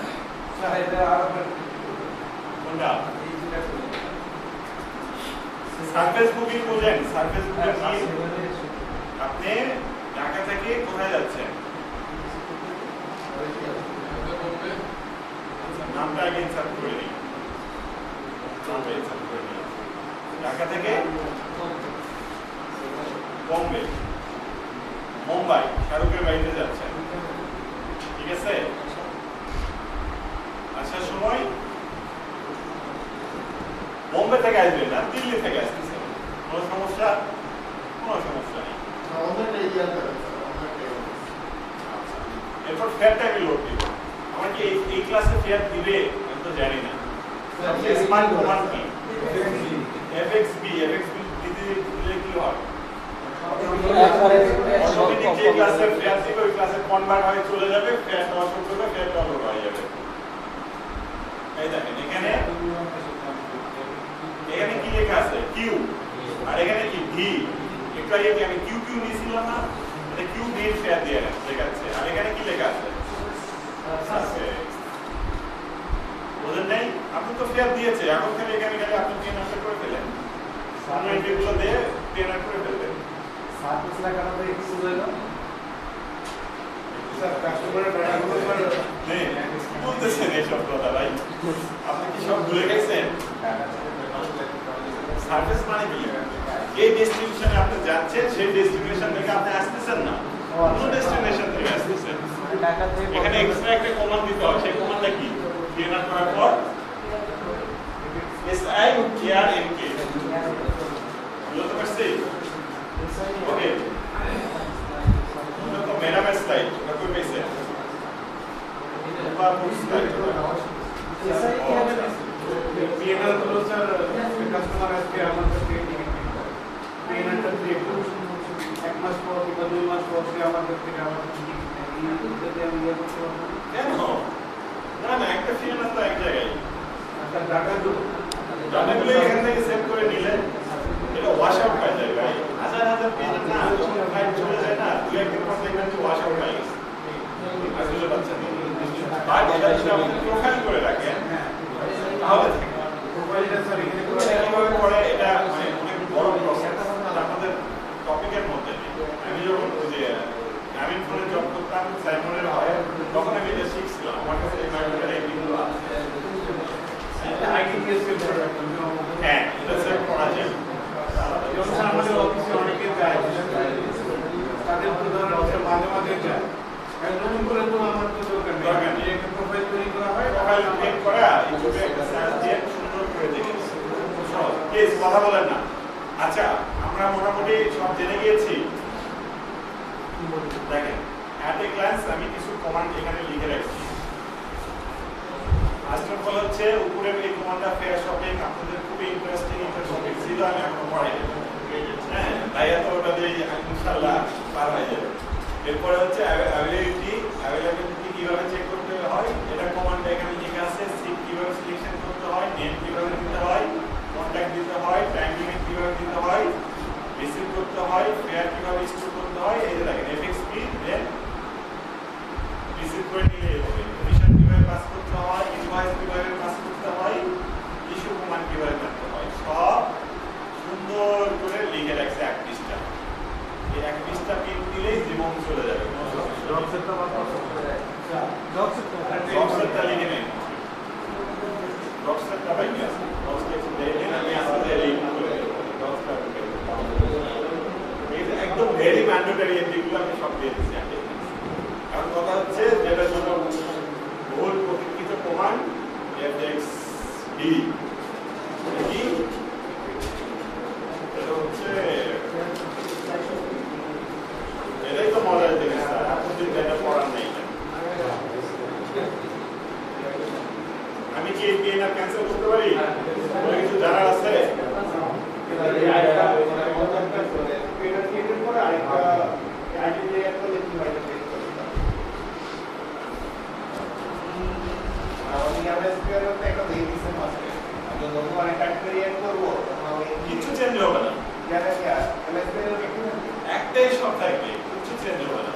কোনটা সারফেস বুকিং বুঝেন সারফেস বুকিং আপনি ঢাকা থেকে কোথায় যাচ্ছেন নামটা আগে ইনসার্ট করে নিই নামটা ইনসার্ট করে নিই ঢাকা থেকে বম্বে মুম্বাই শাহরুখের বাড়িতে যাচ্ছেন ঠিক আছে আসার সময় বোম্বে থেকে আসবেন না দিল্লি থেকে আসতেছেন কোনো সমস্যা নেই এরপর ফেয়ারটা আমি লোড দিব আমার কি এই ক্লাসে ফেয়ার দিবে আমি তো জানি না স্মার্ট কমান্ড কি fxb দিতে দিলে কি হয় অটোমেটিক যে ক্লাসে ফেয়ার দিবে ওই ক্লাসে কনভার্ট হয়ে চলে যাবে ফেয়ারটা অসম করবে ফেয়ারটা লোড হয়ে যাবে এই দেখেন এখানে কি লেখা আছে কিউ আর এখানে কি ভি একটু আগে কি আমি কিউ কিউ নিয়েছিলাম না এটা কিউ ভি এর ফেয়ার দিয়ে দেখাচ্ছে আর এখানে কি লেখা আছে বুঝলেন নাই আপনি তো ফেয়ার দিয়েছে এখন খালি এখানে আপনি পেন আনসার করে ফেলেন সামনে এগুলো দিয়ে পেন আনসার করে ফেলবেন সার্ভিস লাগানো তো একটু হইল স্যার কাস্টমারের ডাটাগুলো নেই বলতেছেন এইসব কথা ভাই আপনি কি সব ভুলে গেছেন সার্ভিস মানে কি এই ডেস্টিনেশনে আপনি যাচ্ছেন সেই ডেস্টিনেশন থেকে আপনি আসতেছেন না অন্য ডেস্টিনেশন থেকে আসতেছেন এখানে এক্সট্রা একটা কমান্ড দিতে হয় সেই কমান্ডটা কি এন্টার করার পর SIKRNK বুঝতে পারছি ওকে তো মেরা স্টাইল ওটা কই পেয়েছে বাবু স্টাইল পিএনএল গুলো স্যার কাস্টমার আজকে আমাদের পিএনএলটা দিয়ে এক মাস পর কিংবা 2 মাস পর সে আমাদের থেকে আমাদের যদি আমি ইয়ে করতে পারবো কেন না একটা ফিল্ম তো এক জায়গায় আচ্ছা ডাটাগুলো এখান থেকে সেভ করে নিলে এটা ওয়াশ আউট হয়ে যায় ভাই হাজার পেজ না যখন ফাইল চলে যায় না দুই একদিন পর দেখবেন যে ওয়াশ আউট হয়ে গেছে আসলে বাচ্চা আর এটা যদি আপনি প্রোফাইল করে রাখেন তাহলে প্রোফাইলটা স্যার এখানে কিভাবে করে এটা মানে অনেক বড় প্রসেস আপনাদের টপিকের মধ্যে আমি যখন ওই যে গ্রামীণ ফোনে জব করতাম সাইমনের হয় তখন আমি এটা শিখছিলাম আমার কাছে এই মাইক্রোফোনের এই ভিডিও আছে আইডিপিএস এর প্রোডাক্ট হ্যাঁ এটা সেভ করা যায় যখন আমাদের অফিসে অনেকে যায় তাদের তো ধরেন অফিসে মাঝে মাঝে যায় নতুন করে তো আমার তো দরকার নেই একটা প্রোফাইল তৈরি করা হয় প্রোফাইল ক্রিয়েট করা ইউটিউবে একটা সার্চ দিয়ে সুন্দর করে দেখে প্লিজ কথা বলেন না আচ্ছা আমরা মোটামুটি সব জেনে গিয়েছি দেখেন অ্যাট এ গ্ল্যান্স আমি কিছু কমান্ড এখানে লিখে রাখছি ফার্স্ট অফ অল হচ্ছে উপরের এই কমান্ডটা ফেয়ার শপিং আপনাদের খুব ইন্টারেস্টিং একটা টপিক ছিল আমি এখনো পড়াই হ্যাঁ তাই এত ওটা দিয়ে ইনশাআল্লাহ পার হয়ে যাবে এরপরে হচ্ছে অ্যাভেলেবিলিটি কিভাবে চেক করতে হয় এটা কমান্ডটা এখানে লেখা আছে সিট কিভাবে সিলেকশন করতে হয় নেম কিভাবে দিতে হয় কন্টাক্ট দিতে হয় টাইম লিমিট কিভাবে দিতে হয় রিসিভ করতে হয় ফেয়ার কিভাবে স্টোর করতে হয় এই যে দেখেন fxp দেন রিসিভ করে নিলে হবে কমিশন কিভাবে পাস করতে হয় ইনভয়েস কিভাবে পাস করতে হয় ইস্যু কমান্ড কিভাবে করতে হয় সব সুন্দর করে লিখে রাখছে এক পৃষ্ঠা এই এক পৃষ্ঠা প্রিন্ট দিলেই জীবন চলে যাবে ডক্সেটটা লিখে নেন ডক্সেটটা ভাই কি আছে ডক্সেট দেন আমি আসলে লিংক করে দেব ডক্সেটটা একদম ভেরি ম্যান্ডেটরি এগুলো আমি সব দিয়ে দিচ্ছি এখন কথা হচ্ছে যেটা জন্য বহুল প্রতীক্ষিত কমান্ড fxb চেঞ্জ করবো কিছু চেঞ্জ হবে না, যারা কি এমএসপি এর একটু একটাই সব থাকবে, কিছু চেঞ্জ হবে না।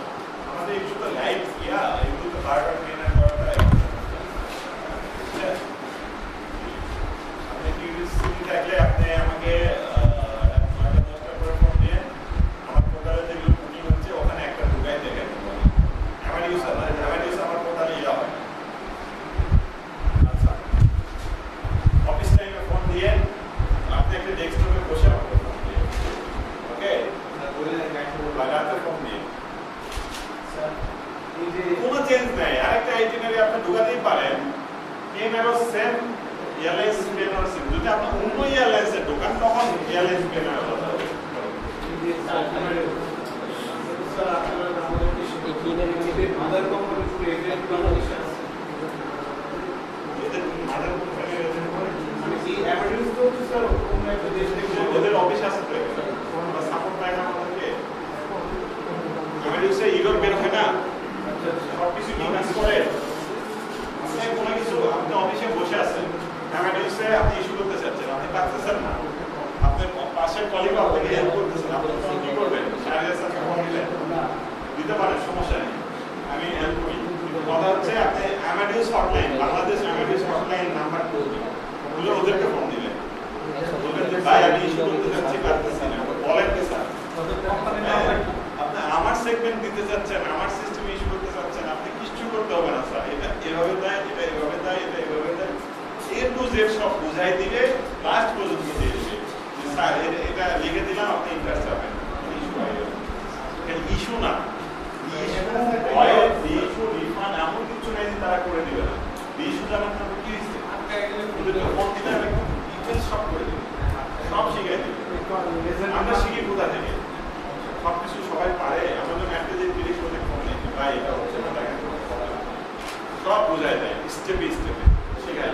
আমাদের একটু তো লাইট ইয়া এগুলো তো বারবার মেনটেন করাটা আপনি কিউরিয়াসিটি থাকলে আপনি আমাকে 9টা-10টা করে ফোন দিয়ে আমার পোর্টালে যেগুলো বুকিং হচ্ছে ওখানে একটা ঢুকাই দেখেন। আমার ইউজার আমার পোর্টালে ইয়া হয়। আচ্ছা, অফিস টাইমে ফোন দিয়ে আপনি একটা ডেস্কটপে বসে আমাকে ফোন দিয়ে, ওকে লাগাতে ফোন দিয়ে কোনো চেঞ্জ নাই। আরেকটা আইটিনারি আপনি ঢুকাতেই পারেন, এনারও সেম এয়ারলাইন্স পেনার সেম। যদি আপনি অন্য এয়ারলাইন্সে ঢোকান তখন এয়ারলাইন্স পেনার আলাদা হবে। মাদার কোম্পানি এজেন্ট বাংলাদেশে আছে এদের মাদার কোম্পানি এজেন্ট করে মানে কি অ্যাডভার্টাইজ তো হচ্ছে স্যার কোন একটা দেশ থেকে ওদের অফিস আছে তো আমরা সাপোর্ট পাই না আমাদেরকে। আমেরিকাতে ইউরোপ বের হয় না, সব কিছু কি কাজ করে। আপনি কোনো কিছু আপনি অফিসে বসে আছেন, আমেরিকাতে আপনি ইস্যু করতে চাচ্ছেন, আপনি পারতেছেন না, আপনার পাশের কলিগ আপনাকে হেল্প করতেছেন, আপনি তখন কি করবেন? সার্ভিস আছে ফোন দিতে পারেন, সমস্যা নেই, আমি হেল্প করি। কথা হচ্ছে আপনি Americas hotline, Bangladesh Americas hotline number করবেন, বলে ওদেরকে ফোন দিবেন, বলবেন যে ভাই আমি ইস্যু করতে যাচ্ছি, পারতেছি না, বলেন কি স্যার আপনি আমার সেগমেন্ট দিতে চাচ্ছেন, আমার সিস্টেম ইস্যু করতে চাচ্ছেন, আপনি কিছু করতে হবে না স্যার, এটা এভাবে দেয়, এটা এভাবে দেয়, এটা এভাবে দেয়, এ টু জেড সব বুঝাই দিবে, লাস্ট পর্যন্ত দিয়ে দিবে যে স্যার এটা লিখে দিলাম, আপনি ইন্টারেস্ট পাবেন, ইস্যু হয়ে যাবে। এটা ইস্যু না, ইস্যু রিফান্ড এমন কিছু নেই যে তারা করে দিবে না। ইস্যু জানার জন্য কি হয়েছে ওদেরকে ফোন দিলে একদম ডিটেলস সব করে দিবে, সব শিখাই দিবে। আমরা শিখি কোথা থেকে? সবকিছু সবাই পারে, আমাদের একটা যে 30 করে ফোন নেই ভাই এটা হচ্ছে না, দেখেন সব বোঝায় দেয় স্টেপে স্টেপে শেখায়।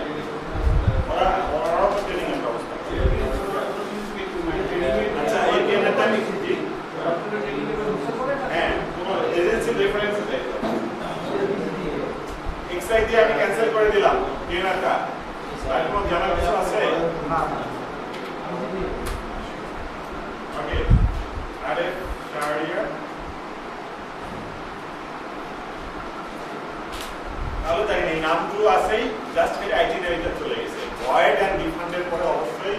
ওরাও তো ট্রেনিং এর ব্যবস্থা। আচ্ছা এই ট্রেনিংটা আমি কি হ্যাঁ কোনো এজেন্সি রেফারেন্স দেয়, এক্সআই দিয়ে আমি ক্যান্সেল করে দিলাম ট্রেনারটা, আর কোনো জানার কিছু আছে? ওকে আরে শাহরিয়ার তাহলে তাই এই নামগুলো আছেই, জাস্ট খালি আইটিনারিটা চলে গেছে। ভয়েড এন্ড রিফান্ডের পরে অবশ্যই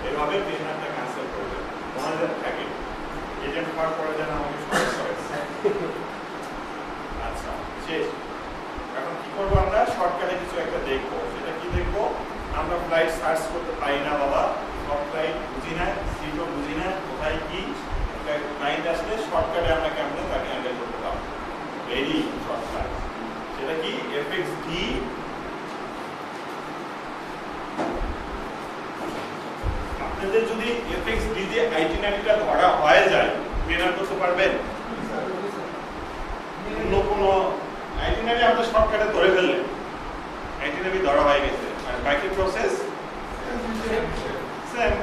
এভাবে ট্রেনারটা ক্যান্সেল করবে, ওনাদের থাকে এজেন্ট হওয়ার পরে যেন আমাকে সমস্যা হয়েছে। আচ্ছা শেষ। এখন কি করবো আমরা? শর্টকাটে কিছু একটা দেখবো। সেটা কি দেখবো? আমরা ফ্লাইট সার্চ করতে পারি না বাবা, সব ফ্লাইট বুঝি না, সিটও বুঝি না, কোথায় কি ক্লায়েন্ট আসলে শর্টকাটে আমরা কেমন তাকে হ্যান্ডেল করতে পারবো। Very shortcut. সেটা কি? FXD আপনাদের যদি FXD দিয়ে আইটিনারিটা ধরা হয়ে যায়, পেনার করতে পারবেন? অন্য কোনো আইটিনারি আমরা শর্টকাটে ধরে ফেললেন, আইটিনারি ধরা হয়ে গেছে, আর বাকি প্রসেস সেম।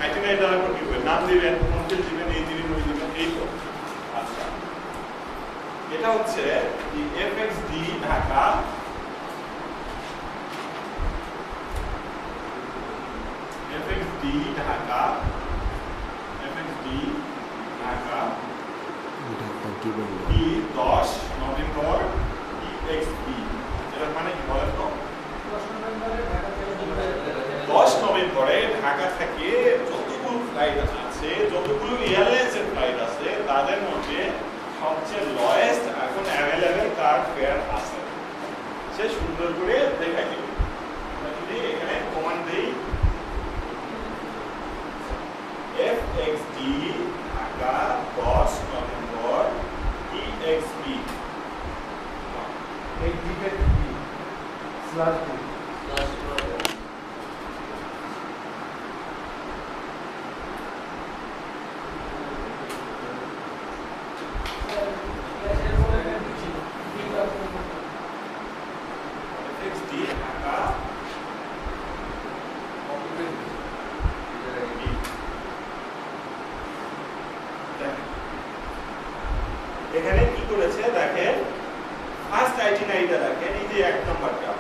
আইটিনারি ধরার পর কি করবেন? নাম দিবেন, কন্ট্রোল দিবেন, এই দিবেন, ওই দিবেন, এই তো। আচ্ছা এটা হচ্ছে FXD Dhaka, FXD Dhaka, FXD Dhaka কি 10 নভেম্বর EXP। এটার মানে কি বলেন তো? 10 নভেম্বরে ঢাকা থেকে যতগুলো ফ্লাইট আছে, যতগুলো এয়ারলাইন্সের ফ্লাইট আছে, তাদের মধ্যে সবচেয়ে লয়েস্ট এখন অ্যাভেলেবেল কার ফেয়ার আছে, সে সুন্দর করে দেখাই দিবে। যদি এখানে কমান্ড দেই FXD ঢাকা 10 নভেম্বর EXP এখানে কি করেছে দেখেন, ফার্স্ট আইটিনারিটা দেখেন, এই যে 1 নাম্বারটা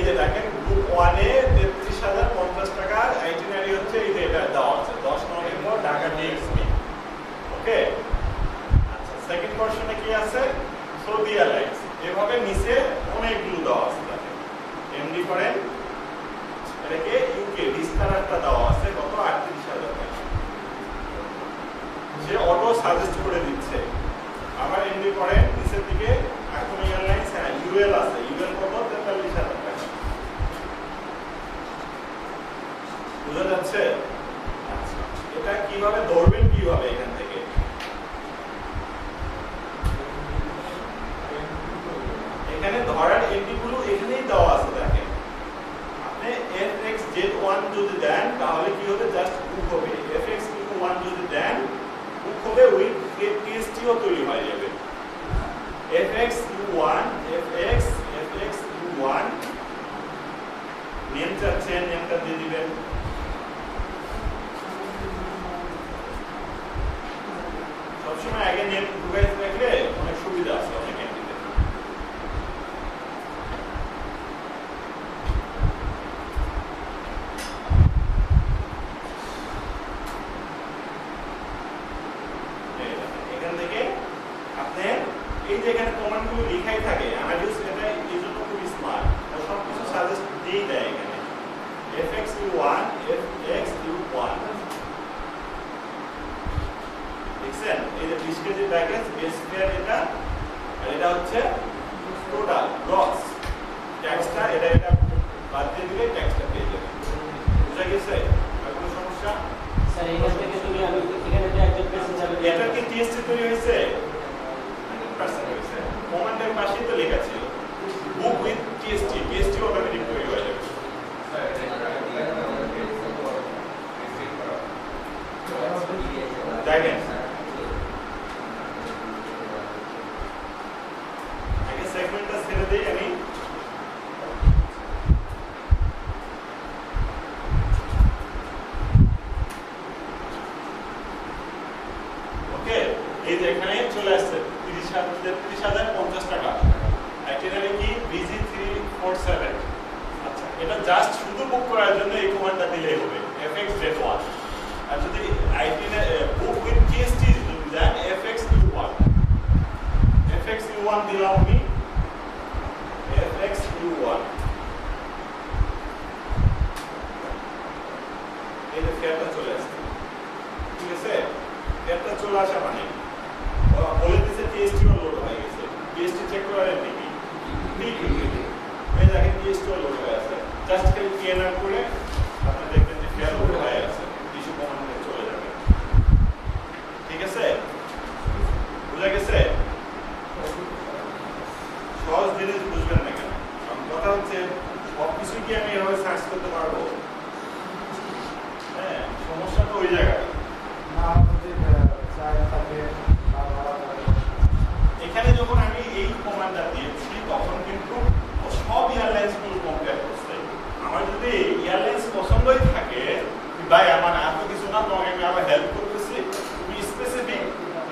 যে দেখেন গ্রুপ 1 এ 33,050 টাকা আইটিনারি হচ্ছে এই যে এটা দেওয়া আছে 10 নভেম্বর ঢাকা ডিএক্সপি। ওকে, আচ্ছা সেকেন্ড পোরশনে কি আছে? Saudi airlines. এভাবে নিচে অনেকগুলো দেওয়া আছে দেখেন। এমডি করেন এটাকে ইউকে ডিসকারারটা দেওয়া আছে কত 38,000 টাকা। সে অটো সাজেস্ট করে দিচ্ছে। আবার এমডি করেন নিচের দিকে এখন এয়ারলাইন্স ইউএল আছে, ইউএল কত 43,000 টাকা। বুঝা যাচ্ছে? আচ্ছা এটা কিভাবে ধরবেন কিভাবে এখান থেকে? এখানে ধরার এন্ট্রিগুলো এখানেই দেওয়া আছে দেখেন। আপনি fxz1 যদি দেন তাহলে কি হবে? জাস্ট বুক হবে। fxu1 যদি দেন বুক হবে উইথ টিএসটিও তৈরি হয়ে যাবে। fxu1 fxu1 নেম চাচ্ছেন, নেমটা দিয়ে দিবেন। সবসময় আগে নেম ঢুকাই রাখলে অনেক সুবিধা আছে অনেক এন্ট্রিতে। এখান থেকে আপনি এই যে এখানে কমান্ডগুলো লেখাই থাকে, অ্যানালিসিস এটা এই জন্য খুব স্মার্ট, সবকিছু সাজেস্ট দিয়ে দেয় এখানে। fxu1 fxu1 দেখছেন এই যে 20 কেজি প্যাকেজ বেস ফেয়ার এটা, আর এটা হচ্ছে টোটাল গ্রস ট্যাক্সটা, এটা বাদ দিয়ে দিলে ট্যাক্সটা পেয়ে যাবে। বুঝা গেছে? আর কোনো সমস্যা? স্যার এখান থেকে তুমি আমি এখানে যে একজন প্যাসেঞ্জার এটা কি টিএসটি তৈরি হয়েছে? 100% হয়েছে। কমান্ডের পাশেই তো লেখা ছিল বুক উইথ টিএসটি, টিএসটি অটোমেটিক তৈরি হয়ে যাবে। দেখেন আগে সেগমেন্টটা ছেড়ে দিই আমি। ওকে, এই যে এখানে চলে আসছে 33,050 টাকা। আইটিনারি কি BG347। আচ্ছা এটা জাস্ট শুধু বুক করার জন্য এই কমান্ডটা দিলেই হবে fxz1। আর যদি আইটিনারি বুক উইথ টিএসটি দেন fxu1 fxu1 দিলাম আমি fxu1। এই যে ফেয়ারটা চলে আসছে, ঠিক আছে? ফেয়ারটা চলে আসা মানে বলে দিচ্ছে টিএসটি লোড হয়ে গেছে। টিএসটি চেক করার নাকি ঠিক এই দেখেন টিএসটি লোড হয়ে আছে। জাস্ট খালি পিএনআর করে আপনি দেখবেন যে ফেয়ার লোড হয়ে আছে, ইস্যু কমান্ডে চলে যাবে। ঠিক আছে? বুঝা গেছে? সহজ জিনিস বুঝবেন না কেন? কথা হচ্ছে সবকিছু কি আমি এভাবে সার্চ করতে পারবো? হ্যাঁ, সমস্যা তো ওই জায়গায়। এখানে যখন আমি এই কমান্ডটা দিয়েছি তখন কিন্তু সব এয়ারলাইন্স গুলো কম্পেয়ার করছে। আমার যদি এয়ারলাইন্স পছন্দই থাকে ভাই আমার এত কিছু না, তোমাকে আমি আবার হেল্প করতেছি, তুমি স্পেসিফিক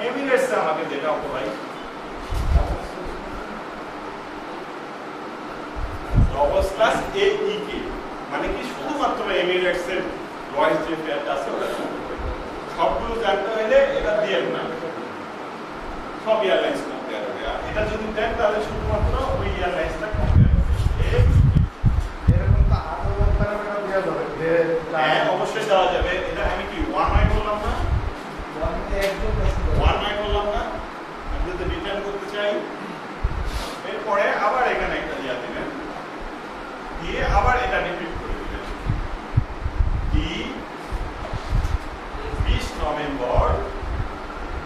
এমিরেটসে আমাকে দেখাও তো ভাই। ডবল ক্লাস AEK মানে কি শুধুমাত্র এমিরেটসের ভয়েস যে ফেয়ারটা আছে ওটা সবগুলো জানতে হলে এটা দিয়ে না, সব এয়ারলাইন্স কম্পেয়ার হবে। আর এটা যদি দেন তাহলে শুধুমাত্র ওই এয়ারলাইন্সটা কম্পেয়ার হবে। এরকম তো আরো প্যারামিটার দেওয়া যাবে যে হ্যাঁ অবশ্যই দেওয়া যাবে। এটা আমি কি 1 মাই করলাম না, 1 মাই করলাম না। আমি যদি রিটার্ন করতে চাই এরপরে আবার এখানে একটা দিয়া দিবেন, দিয়ে আবার এটা রিপিট করে দিবেন। 20 নভেম্বর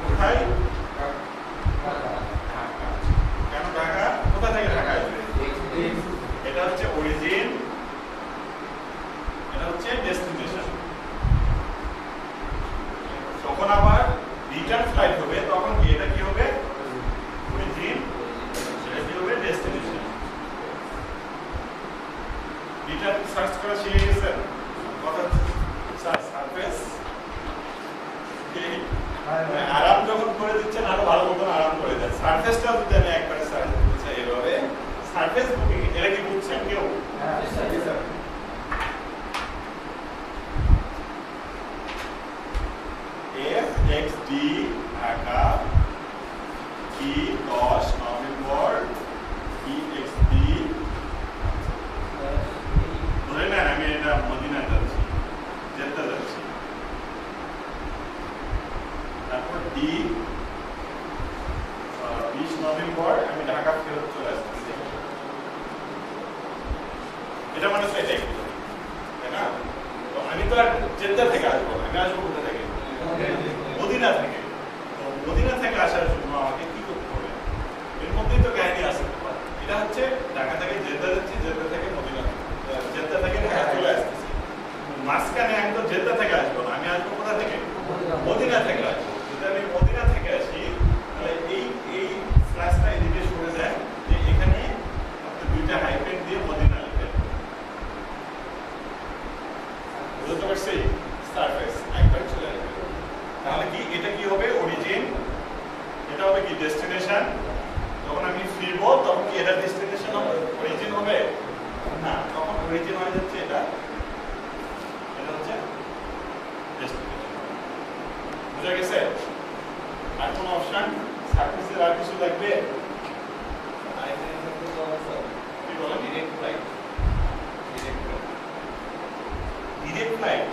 কোথায়? কেন ঢাকা? কোথা থেকে ঢাকা আসবে? এটা হচ্ছে অরিজিন, এটা হচ্ছে ডেস্টিনেশন। যখন আবার রিটার্ন ফ্লাইট হবে তখন কি এটা কি হবে? অরিজিন, সেটা কি হবে? ডেস্টিনেশন। রিটার্ন সার্চ করা শিখে গেছেন? কথা সারফেস আরাম যখন করে দিচ্ছেন আরো ভালো মতন আরাম করে দেন। সারফেসটা যদি আমি একবারে সার্চ করতে চাই এভাবে সারফেস বুকিং, এটা কি বুঝছেন কেউ? এটা মানে তো এটাই, তাই না? তো আমি তো আর জেদ্দা থেকে আসবো না, আমি আসবো কোথা থেকে? মদিনা থেকে। তো মদিনা থেকে আসার জন্য আমাকে কি করতে হবে? এর মধ্যেই তো কাহিনী আছে। এটা হচ্ছে ঢাকা থেকে জেদ্দা যাচ্ছি, জেদ্দা থেকে মদিনা, জেদ্দা থেকে ঢাকা চলে আসতেছি। মাঝখানে আমি তো জেদ্দা থেকে আসবো না, আমি আসবো কোথা থেকে? মদিনা থেকে আসবো। যদি আমি মদিনা থেকে আসি তাহলে এই স্ল্যাশটা এদিকে সরে যায়, যে এখানে আপনি দুইটা হাইফেন দিয়ে মদিনা লিখবেন। বুঝতে পারছি? সারফেস একবার চলে আসবে। তাহলে কি এটা কি হবে? অরিজিন। এটা হবে কি? ডেস্টিনেশন। যখন আমি ফিরবো তখন কি এটা ডেস্টিনেশন হবে? অরিজিন হবে না, তখন অরিজিন হয়ে যাচ্ছে এটা, এটা হচ্ছে ডেস্টিনেশন। বুঝা গেছে? আর কোন অপশন সার্ভিসের আর কিছু লাগবে? কি বলে? Direct flight. Direct flight,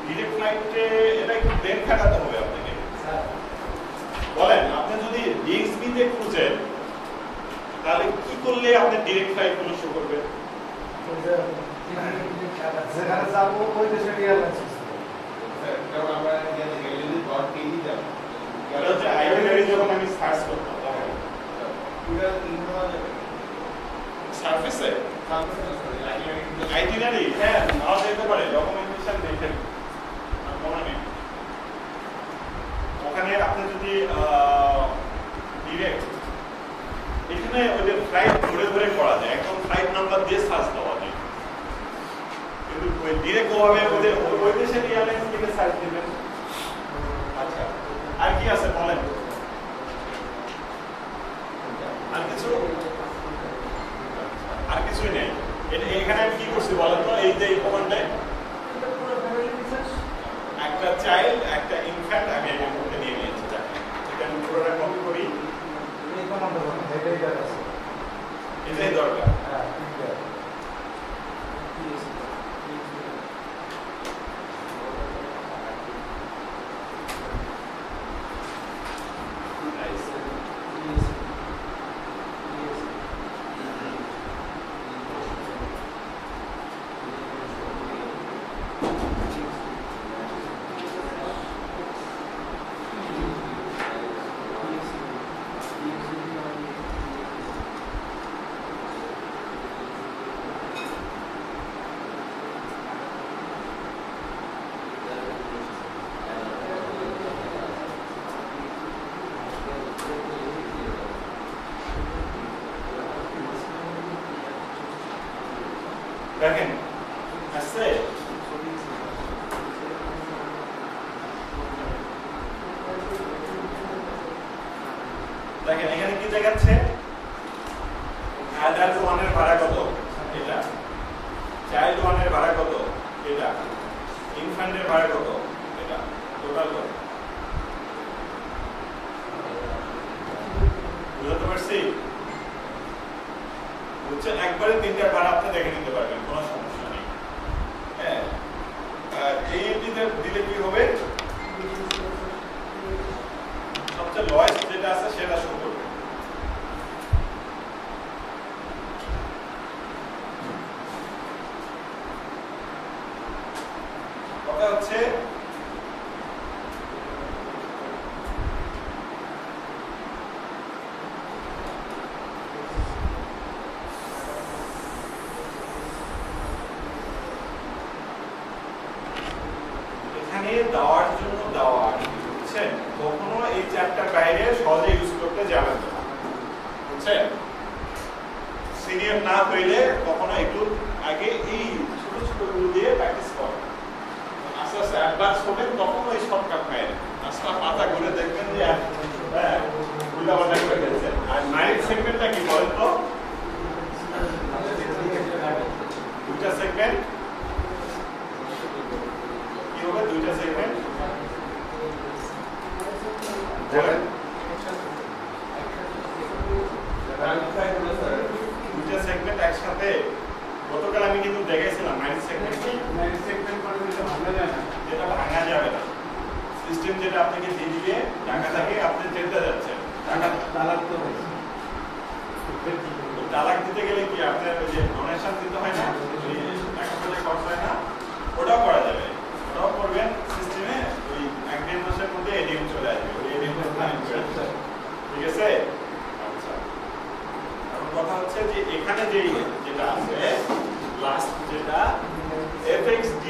direct ফ্লাইটে এটা একটু ব্রেন খাটাতে হবে আপনাকে। বলেন, আপনি যদি ডিএক্সবি-তে খুঁজেন তাহলে কি করলে আপনি ডিরেক্ট ফ্লাইট গুলো শো করবে? যেখানে যাবো ওই দেশের এয়ারলাইন্স এটা হচ্ছে আইটিনারি। যখন আমি সার্চ করতাম তখন সার্ফেসে আইটিনারি, হ্যাঁ নাও যেতে পারে, ডকুমেন্টেশন দেখেন মনে নেই। ওখানে আপনি যদি ডিরেক্ট এখানে ওই যে ফ্লাইট ধরে ধরে করা যায়, একদম ফ্লাইট নাম্বার দিয়ে সার্চ দেওয়া যায়, কিন্তু ওই ডিরেক্ট ওভাবে ওই দেশের এয়ারলাইন্স থেকে সার্চ দিবেন। আচ্ছা, আর কি আছে বলেন? আর কিছু? আর কিছুই নেই। এখানে আমি কি করছি বলেন তো? এই যে কমান্ডে একটা চাইল্ড, একটা ইনফ্যান্ট আমি এর মধ্যে নিয়ে নিয়েছি। এটা আমি পুরোটা কপি করি, এই কমান্ড করুন, এটাই দরকার আছে। এটাই দরকার। হ্যাঁ, ঠিক আছে। দেখেন আসছে, দেখেন এখানে কি দেখাচ্ছে? অ্যাডাল্ট ওয়ানের ভাড়া কত? এটা। চাইল্ড ওয়ানের ভাড়া কত? এটা। ইনফ্যান্টের ভাড়া কত? এটা। টোটাল কত? বুঝতে পারছি? বুঝছেন? একবারে তিনটার ভাড়া আপনি দেখে নিতে পারবেন, কোনো সমস্যা নেই। হ্যাঁ, এই এমনিতে দিলে কি হবে? সবচেয়ে লয়েস্ট যেটা আছে সেটা শো করবে। কথা হচ্ছে এখানে দেওয়ার জন্য দেওয়া, বুঝছেন? কখনো এই চ্যাপ্টার বাইরে সহজে ইউজ করতে যাবেন না, বুঝছেন? সিনিয়র না হইলে কখনো একটু আগে এই ছোট ছোট গুলো দিয়ে প্র্যাকটিস করেন। আস্তে আস্তে অ্যাডভান্স হবেন তখন ওই শর্টকাট পাইলেন। আস্তে পাতা ঘুরে দেখবেন যে উল্টাপাল্টা করে ফেলছেন। আর নাইট সেগমেন্টটা কি বলেন তো? দুইটা সেগমেন্ট কি হবে? দুইটা সেগমেন্ট বলেন। দুইটা সেগমেন্ট একসাথে গতকাল আমি কিন্তু দেখাইছিলাম। নাইট সেগমেন্ট কি? নাইট সেগমেন্ট মানে যেটা ভাঙা যায় না, যেটা ভাঙা যাবে না। সিস্টেম যেটা আপনাকে দিয়ে দিবে, ঢাকা থেকে আপনি যেতে যাচ্ছেন, ঢাকা চালাতে হবে। তালাক দিতে গেলে কি আপনার ওই যে ডোনেশন দিতে হয় না, ওই টাকা পয়সা খরচ হয় না, ওটাও করা যাবে। ওটাও করবেন সিস্টেমে, ওই 1-1.5 মাসের মধ্যে এডিএম চলে আসবে, ওই এডিএম ঠিক আছে। আচ্ছা, এখন কথা হচ্ছে যে এখানে যেটা আছে লাস্ট যেটা fxd,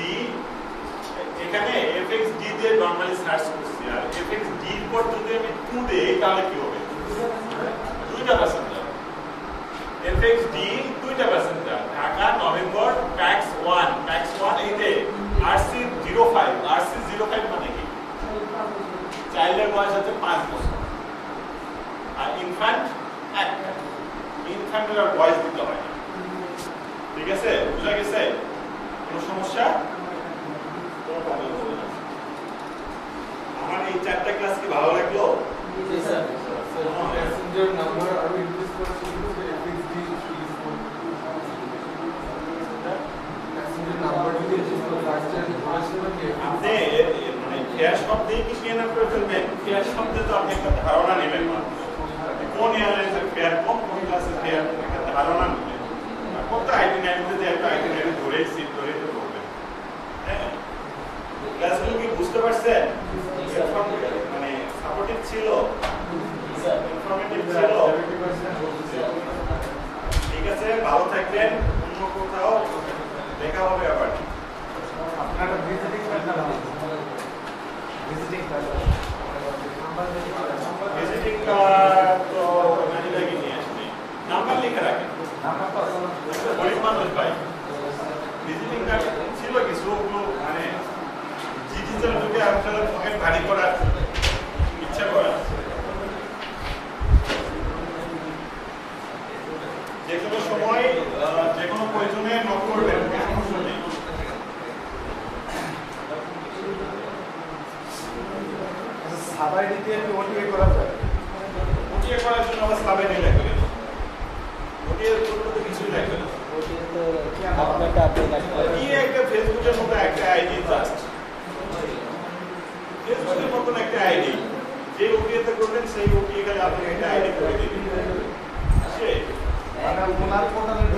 এখানে fxd দিয়ে নরমালি সার্চ করছি, আর fxd এর পর যদি আমি 2 দেই তাহলে কি হবে? 2টা প্যাসেঞ্জার, fxd 2টা প্যাসেঞ্জার, ঢাকা নভেম্বর প্যাক্স 1 এই যে RC05 মানে কি? চাইল্ডের বয়স হচ্ছে 5 বছর, আর ইনফ্যান্ট 1। ইনফ্যান্টের আর বয়স দিতে হয় না, ঠিক আছে? বুঝা গেছে? কোনো সমস্যা? কোনো প্রবলেম হবে না। আমার এই 4টা ক্লাস কি ভালো লাগলো? জি স্যার। প্যাসেঞ্জার নাম্বার আরো ইনক্রিজ করা ছিল যে fxd প্যাসেঞ্জার নাম্বার যদি ইনক্রিজ করে ফার্স্ট টাইম আসলে কি আপনি মানে ক্যাশ শব্দে কি ক্লিয়ার করে ফেলবেন? ক্যাশ শব্দে তো আপনি একটা ধারণা নেবেন মাত্র, কোন এয়ারলাইন্সের ফেয়ার কম, কোন ক্লাসের ফেয়ার একটা ধারণা নেবেন। কত আইডেন্টিটি দিয়ে একটা আইডেন্টিটি ধরে সিট ধরে তো করবেন। হ্যাঁ, ক্লাসগুলো কি বুঝতে পারছেন? মানে সাপোর্টিভ ছিল, ইনফরমেটিভ ছিল। ঠিক আছে, ভালো থাকবেন, অন্য কোথাও দেখা হবে আবার। আপনারা ভিজিটিং কার্ড না, ভিজিটিং কার্ড ভিজিটিং কার্ড তো মানে লাগি নিয়ে আসবে, নাম্বার লিখে রাখেন। নাম্বার তো গরিব মানুষ ভাই, ভিজিটিং কার্ড ছিল কিছু, ওগুলো মানে ডিজিটাল যুগে আসলে পকেট ভারী করার ইচ্ছা করা। যে কোনো সময় যে কোনো প্রয়োজনে নক করবেন, সমস্যা নেই। সাবাই দিতে কি ওটিএ করা যায়? ওটিএ করার জন্য আবার সাবে নিয়ে লাগবে কেন? ওটিএ করতে তো কিছুই লাগবে না। ওটি তো আপনারটা আপনি কাজ করেন। কি একটা ফেসবুকের মতো একটা আইডি, জাস্ট ফেসবুকের মতন একটা আইডি, যে ওটিএতে করবেন সেই ওটিএ খালি আপনাকে একটা আইডি করে দিবেন। মানে ওনার পোর্টালের